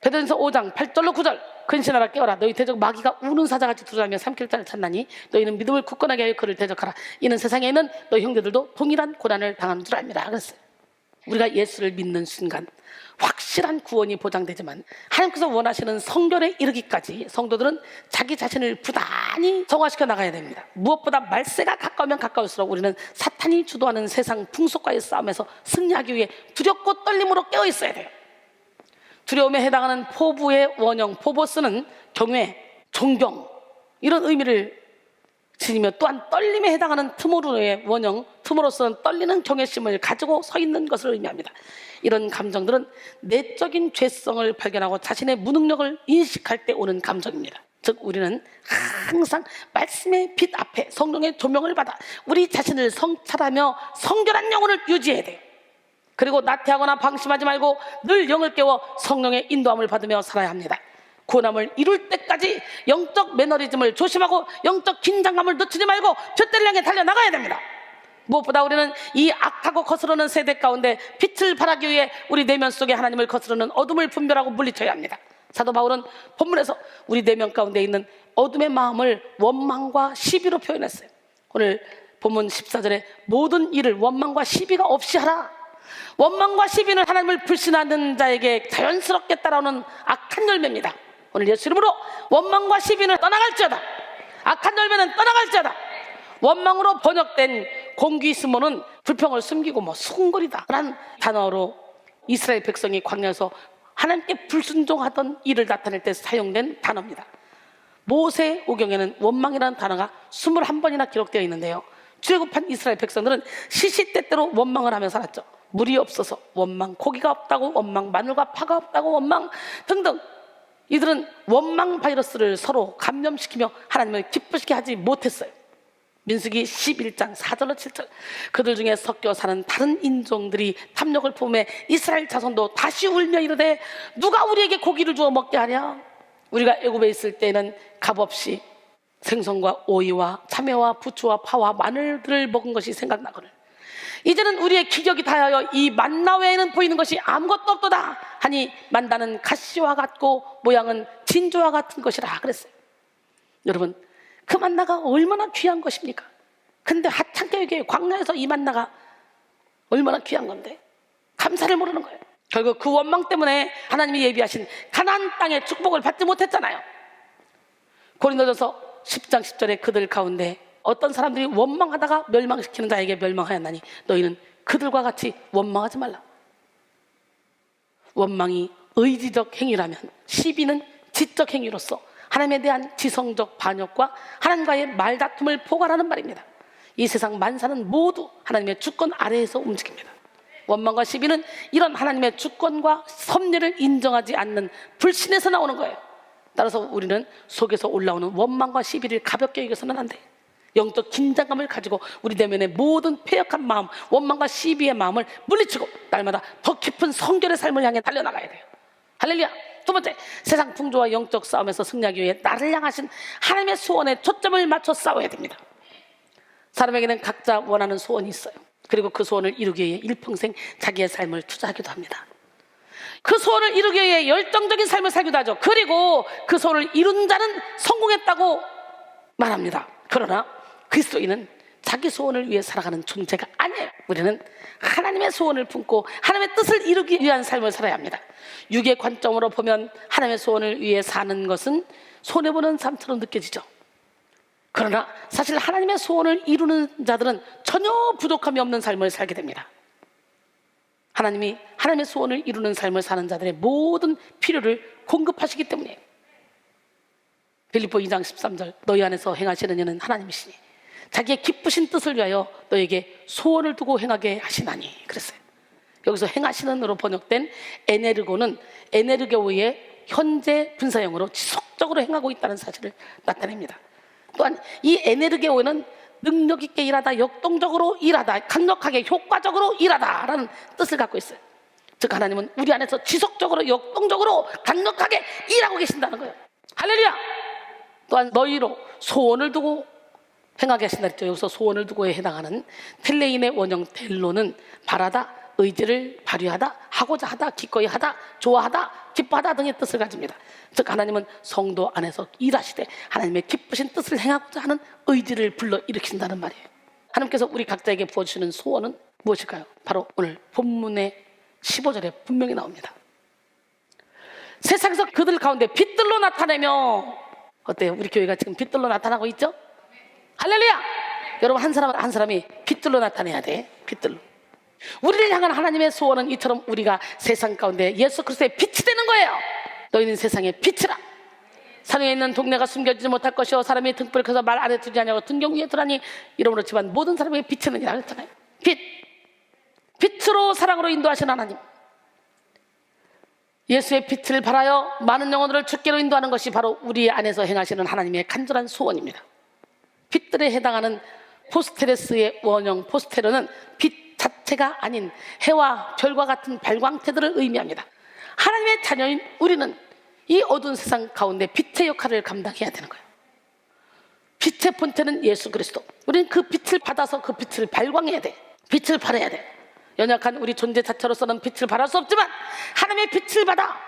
베드로전서 5장 8절로 9절, 근신하라 깨어라 너희 대적 마귀가 우는 사자같이 두드리며 삼킬 자를 찾나니 너희는 믿음을 굳건하게 하여 그를 대적하라. 이는 세상에 있는 너희 형제들도 동일한 고난을 당하는 줄 압니다 그랬어요. 우리가 예수를 믿는 순간 확실한 구원이 보장되지만 하나님께서 원하시는 성결에 이르기까지 성도들은 자기 자신을 부단히 정화시켜 나가야 됩니다. 무엇보다 말세가 가까우면 가까울수록 우리는 사탄이 주도하는 세상 풍속과의 싸움에서 승리하기 위해 두렵고 떨림으로 깨어 있어야 돼요. 두려움에 해당하는 포부의 원형 포보스는 경외, 존경 이런 의미를 지니며 또한 떨림에 해당하는 트모르의 원형 트모로스는 떨리는 경외심을 가지고 서 있는 것을 의미합니다. 이런 감정들은 내적인 죄성을 발견하고 자신의 무능력을 인식할 때 오는 감정입니다. 즉 우리는 항상 말씀의 빛 앞에 성령의 조명을 받아 우리 자신을 성찰하며 성결한 영혼을 유지해야 돼요. 그리고 나태하거나 방심하지 말고 늘 영을 깨워 성령의 인도함을 받으며 살아야 합니다. 구원함을 이룰 때까지 영적 매너리즘을 조심하고 영적 긴장감을 늦추지 말고 둯대를 향해 달려나가야 됩니다. 무엇보다 우리는 이 악하고 거스르는 세대 가운데 빛을 발하기 위해 우리 내면 속에 하나님을 거스르는 어둠을 분별하고 물리쳐야 합니다. 사도 바울은 본문에서 우리 내면 가운데 있는 어둠의 마음을 원망과 시비로 표현했어요. 오늘 본문 14절에 모든 일을 원망과 시비가 없이 하라. 원망과 시비는 하나님을 불신하는 자에게 자연스럽게 따라오는 악한 열매입니다. 오늘 예수 이름으로 원망과 시비는 떠나갈지어다. 악한 열매는 떠나갈지어다. 원망으로 번역된 공기스모는 불평을 숨기고 수군거리다 라는 단어로 이스라엘 백성이 광야에서 하나님께 불순종하던 일을 나타낼 때 사용된 단어입니다. 모세오경에는 원망이라는 단어가 21번이나 기록되어 있는데요, 출애굽한 이스라엘 백성들은 시시때때로 원망을 하며 살았죠. 물이 없어서 원망, 고기가 없다고 원망, 마늘과 파가 없다고 원망 등등. 이들은 원망 바이러스를 서로 감염시키며 하나님을 기쁘시게 하지 못했어요. 민수기 11장 4절로 7절 그들 중에 섞여 사는 다른 인종들이 탐욕을 품에 이스라엘 자손도 다시 울며 이르되 누가 우리에게 고기를 주어 먹게 하냐. 우리가 애굽에 있을 때는 값없이 생선과 오이와 참외와 부추와 파와 마늘들을 먹은 것이 생각나거늘 이제는 우리의 기력이 다하여 이 만나 외에는 보이는 것이 아무것도 없도다 하니 만다는 가시와 같고 모양은 진주와 같은 것이라 그랬어요. 여러분, 그 만나가 얼마나 귀한 것입니까? 근데 하찮게 여기 광야에서 이 만나가 얼마나 귀한 건데 감사를 모르는 거예요. 결국 그 원망 때문에 하나님이 예비하신 가나안 땅의 축복을 받지 못했잖아요. 고린도전서 10장 10절에 그들 가운데 어떤 사람들이 원망하다가 멸망시키는 자에게 멸망하였나니 너희는 그들과 같이 원망하지 말라. 원망이 의지적 행위라면 시비는 지적 행위로서 하나님에 대한 지성적 반역과 하나님과의 말다툼을 포괄하는 말입니다. 이 세상 만사는 모두 하나님의 주권 아래에서 움직입니다. 원망과 시비는 이런 하나님의 주권과 섭리를 인정하지 않는 불신에서 나오는 거예요. 따라서 우리는 속에서 올라오는 원망과 시비를 가볍게 여겨서는 안 돼요. 영적 긴장감을 가지고 우리 내면의 모든 패역한 마음, 원망과 시비의 마음을 물리치고 날마다 더 깊은 성결의 삶을 향해 달려나가야 돼요. 할렐루야. 두 번째, 세상 풍조와 영적 싸움에서 승리하기 위해 나를 향하신 하나님의 소원에 초점을 맞춰 싸워야 됩니다. 사람에게는 각자 원하는 소원이 있어요. 그리고 그 소원을 이루기 위해 일평생 자기의 삶을 투자하기도 합니다. 그 소원을 이루기 위해 열정적인 삶을 살기도 하죠. 그리고 그 소원을 이룬 자는 성공했다고 말합니다. 그러나 그리스도인은 자기 소원을 위해 살아가는 존재가 아니에요. 우리는 하나님의 소원을 품고 하나님의 뜻을 이루기 위한 삶을 살아야 합니다. 육의 관점으로 보면 하나님의 소원을 위해 사는 것은 손해보는 삶처럼 느껴지죠. 그러나 사실 하나님의 소원을 이루는 자들은 전혀 부족함이 없는 삶을 살게 됩니다. 하나님이 하나님의 소원을 이루는 삶을 사는 자들의 모든 필요를 공급하시기 때문이에요. 빌립보 2장 13절 너희 안에서 행하시는 이는 하나님이시니 자기의 기쁘신 뜻을 위하여 너에게 소원을 두고 행하게 하시나니 그랬어요. 여기서 행하시는으로 번역된 에네르고는 에네르게오의 현재 분사형으로 지속적으로 행하고 있다는 사실을 나타냅니다. 또한 이 에네르게오는 능력 있게 일하다, 역동적으로 일하다, 강력하게 효과적으로 일하다라는 뜻을 갖고 있어요. 즉 하나님은 우리 안에서 지속적으로 역동적으로 강력하게 일하고 계신다는 거예요. 할렐루야. 또한 너희로 소원을 두고 행하게 하신다 했죠. 여기서 소원을 두고에 해당하는 텔레인의 원형 텔로는 바라다, 의지를 발휘하다, 하고자 하다, 기꺼이 하다, 좋아하다, 기뻐하다 등의 뜻을 가집니다. 즉 하나님은 성도 안에서 일하시되 하나님의 기쁘신 뜻을 행하고자 하는 의지를 불러일으킨다는 말이에요. 하나님께서 우리 각자에게 부어주시는 소원은 무엇일까요? 바로 오늘 본문의 15절에 분명히 나옵니다. 세상에서 그들 가운데 빛들로 나타내며, 어때요? 우리 교회가 지금 빛들로 나타나고 있죠? 할렐루야! 여러분, 한 사람 한 사람이 빛들로 나타내야 돼. 빛들로. 우리를 향한 하나님의 소원은 이처럼 우리가 세상 가운데 예수 그리스도의 빛이 되는 거예요. 너희는 세상의 빛이라. 산에 있는 동네가 숨겨지지 못할 것이요 사람이 등불을 켜서 말 아래 두지 아니하고 등경 위에 두라니 이러므로 집안 모든 사람에게 빛이느니라 그랬잖아요. 빛으로 사랑으로 인도하신 하나님, 예수의 빛을 발하여 많은 영혼들을 주께로 인도하는 것이 바로 우리 안에서 행하시는 하나님의 간절한 소원입니다. 빛들에 해당하는 포스테레스의 원형 포스테르는 빛 자체가 아닌 해와 별과 같은 발광태들을 의미합니다. 하나님의 자녀인 우리는 이 어두운 세상 가운데 빛의 역할을 감당해야 되는 거예요. 빛의 본체는 예수 그리스도. 우리는 그 빛을 받아서 그 빛을 발광해야 돼. 빛을 발해야 돼. 연약한 우리 존재 자체로서는 빛을 발할 수 없지만 하나님의 빛을 받아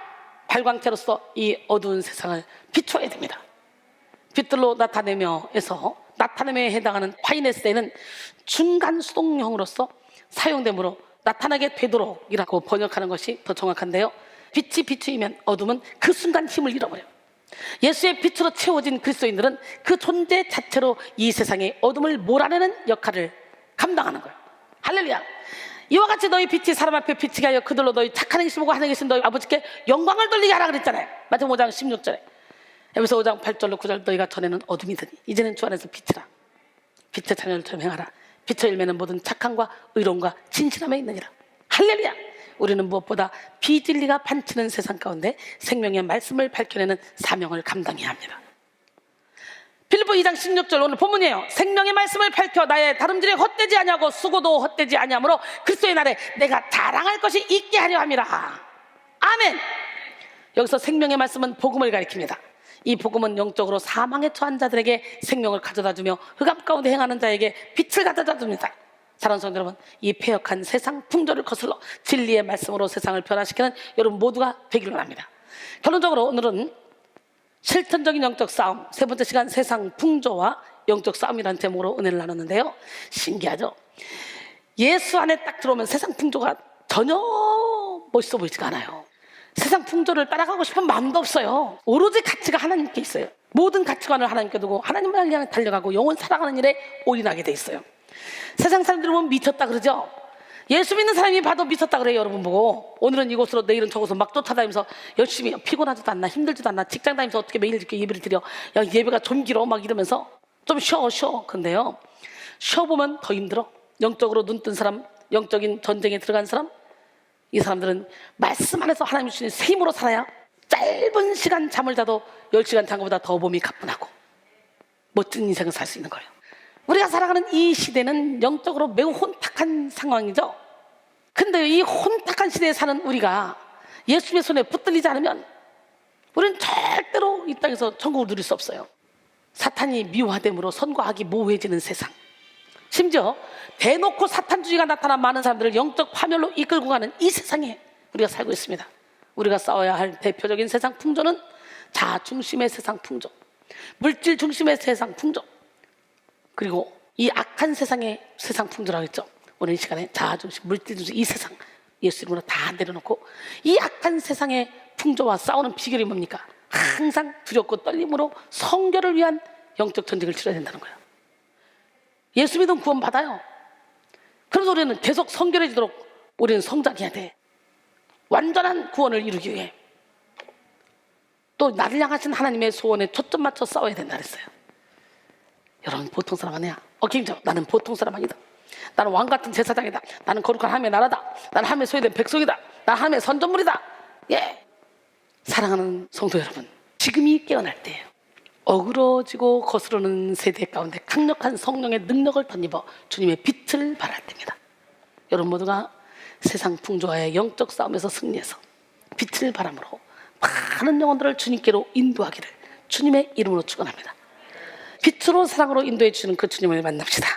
발광체로서 이 어두운 세상을 비춰야 됩니다. 빛들로 나타내며에서 나타내며에 해당하는 파이네스에는 중간 수동형으로서 사용되므로 나타나게 되도록이라고 번역하는 것이 더 정확한데요, 빛이 비추이면 어둠은 그 순간 힘을 잃어버려요. 예수의 빛으로 채워진 그리스도인들은 그 존재 자체로 이 세상의 어둠을 몰아내는 역할을 감당하는 거예요. 할렐루야. 이와 같이 너희 빛이 사람 앞에 비치게 하여 그들로 너희 착한 행실 보고 하늘에 계신 너희 아버지께 영광을 돌리게 하라 그랬잖아요. 마태복음 5장 16절에. 에베소 5장 8절로 9절 너희가 전에는 어둠이더니 이제는 주 안에서 빛이라. 빛의 자녀들처럼 행하라. 빛의 열매는 모든 착함과 의로움과 진실함에 있느니라. 할렐루야. 우리는 무엇보다 비진리가 판치는 세상 가운데 생명의 말씀을 밝혀내는 사명을 감당해야 합니다. 빌립보 2장 16절 오늘 본문이에요. 생명의 말씀을 밝혀 나의 다름질이 헛되지 아니하고 수고도 헛되지 아니하므로 그리스도의 날에 내가 자랑할 것이 있게 하려 함이라. 아멘. 여기서 생명의 말씀은 복음을 가리킵니다. 이 복음은 영적으로 사망에 처한 자들에게 생명을 가져다주며 흑암 가운데 행하는 자에게 빛을 가져다줍니다. 사랑하는 성도 여러분, 이 패역한 세상 풍조를 거슬러 진리의 말씀으로 세상을 변화시키는 여러분 모두가 되기를 바랍니다. 결론적으로 오늘은 실천적인 영적 싸움, 세 번째 시간 세상 풍조와 영적 싸움이라는 제목으로 은혜를 나눴는데요, 신기하죠? 예수 안에 딱 들어오면 세상 풍조가 전혀 멋있어 보이지가 않아요. 세상 풍조를 따라가고 싶은 마음도 없어요. 오로지 가치가 하나님께 있어요. 모든 가치관을 하나님께 두고 하나님을 향해 달려가고 영원 살아가는 일에 올인하게 돼 있어요. 세상 사람들이 보면 미쳤다 그러죠? 예수 믿는 사람이 봐도 미쳤다 그래요. 여러분 보고 오늘은 이곳으로 내일은 저곳으로 막 쫓아다니면서 열심히, 피곤하지도 않나 힘들지도 않나 직장 다니면서 어떻게 매일 이렇게 예배를 드려, 야 예배가 좀 길어 막 이러면서 좀 쉬어. 근데요, 쉬어보면 더 힘들어. 영적으로 눈뜬 사람, 영적인 전쟁에 들어간 사람, 이 사람들은 말씀 안에서 하나님이 주신 새 힘으로 살아야 짧은 시간 잠을 자도 10시간 잔 것보다 더 몸이 가뿐하고 멋진 인생을 살 수 있는 거예요. 우리가 살아가는 이 시대는 영적으로 매우 혼탁한 상황이죠. 근데 이 혼탁한 시대에 사는 우리가 예수의 손에 붙들리지 않으면 우리는 절대로 이 땅에서 천국을 누릴 수 없어요. 사탄이 미화됨으로 선과 악이 모호해지는 세상, 심지어 대놓고 사탄주의가 나타난 많은 사람들을 영적 파멸로 이끌고 가는 이 세상에 우리가 살고 있습니다. 우리가 싸워야 할 대표적인 세상 풍조는 자아 중심의 세상 풍조, 물질 중심의 세상 풍조, 그리고 이 악한 세상의 세상 풍조라고 했죠. 오늘 이 시간에 자아 중심, 물질 중심 이 세상 예수 이름으로 다 내려놓고 이 악한 세상의 풍조와 싸우는 비결이 뭡니까? 항상 두렵고 떨림으로 성결을 위한 영적 전쟁을 치러야 된다는 거예요. 예수 믿으면 구원 받아요. 그래서 우리는 계속 성결해지도록 우리는 성장해야 돼. 완전한 구원을 이루기 위해 또 나를 향하신 하나님의 소원에 초점 맞춰 싸워야 된다 그랬어요. 여러분 보통 사람 아니야. 김정, 나는 보통 사람 아니다. 나는 왕같은 제사장이다. 나는 거룩한 하나님의 나라다. 나는 하나님의 소유된 백성이다. 나는 하나님의 선전물이다. 예, 사랑하는 성도 여러분, 지금이 깨어날 때예요. 어그러지고 거스르는 세대 가운데 강력한 성령의 능력을 덧입어 주님의 빛을 발할 때입니다. 여러분 모두가 세상 풍조와의 영적 싸움에서 승리해서 빛을 발함으로 많은 영혼들을 주님께로 인도하기를 주님의 이름으로 축원합니다. 빛으로 사랑으로 인도해 주시는 그 주님을 만납시다.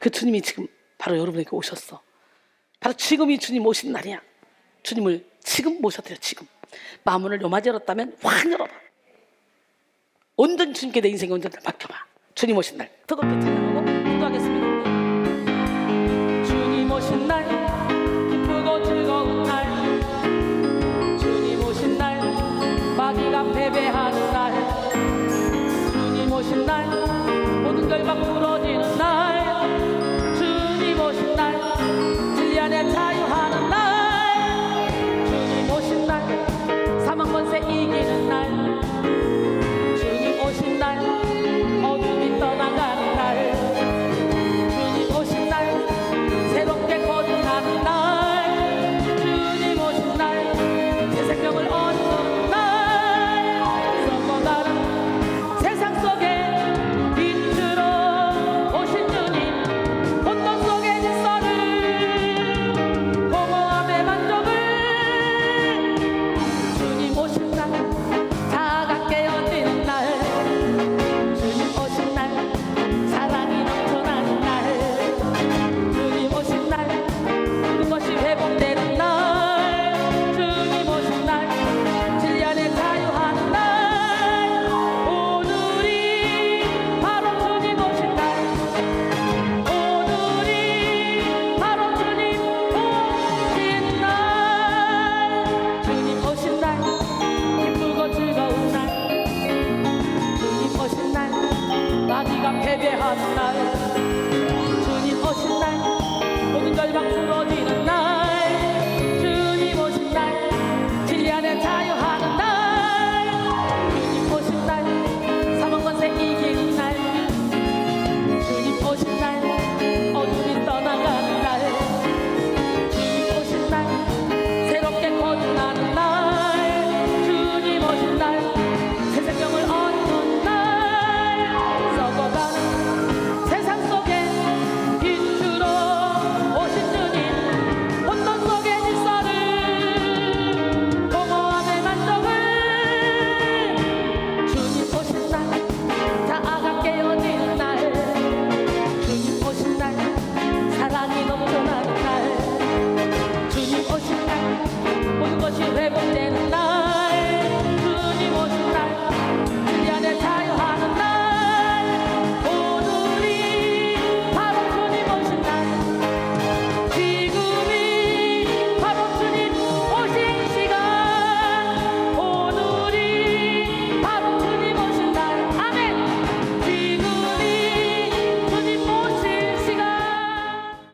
그 주님이 지금 바로 여러분에게 오셨어. 바로 지금이 주님 오신 날이야. 주님을 지금 모셔드려. 지금 마음문을 요마지 열었다면 확 열어봐. 온전히 주님께 내 인생의 온전을 맡겨봐. 주님 오신 날 뜨겁게 찬양하고 기도하겠습니다. 주님 오신 날 기쁘고 즐거운 날, 주님 오신 날 마귀가 패배하는 날, 주님 오신 날 모든 결박 부러지는 날, 주님 오신 날 진리 안에 자유하는 날, 주님 오신 날 사망 권세 이기는 날, 주님 오신 날 어둠이 떠나가는 날, 주님 오신 날 새롭게 거듭나는 날, 주님 오신 날 새 생명을 얻는 날, 썩어 다른 세상 속에 빛으로 오신 주님, 혼돈 속의 질서를 공허함의 만족을, 주님 오신 날 자가 깨어지는 날, 주님 오신 날 사랑이 넘쳐나는 날, 주님 오신 날 모든 것이 회복되는 날, 주님 오신 날 진리 안에 자유하는 날, 오늘이 바로 주님 오신 날, 오늘이 바로 주님 오신 날, 주님 오신 날 기쁘고 즐거운 날, 주님 오신 날 마귀가 패배하는 날,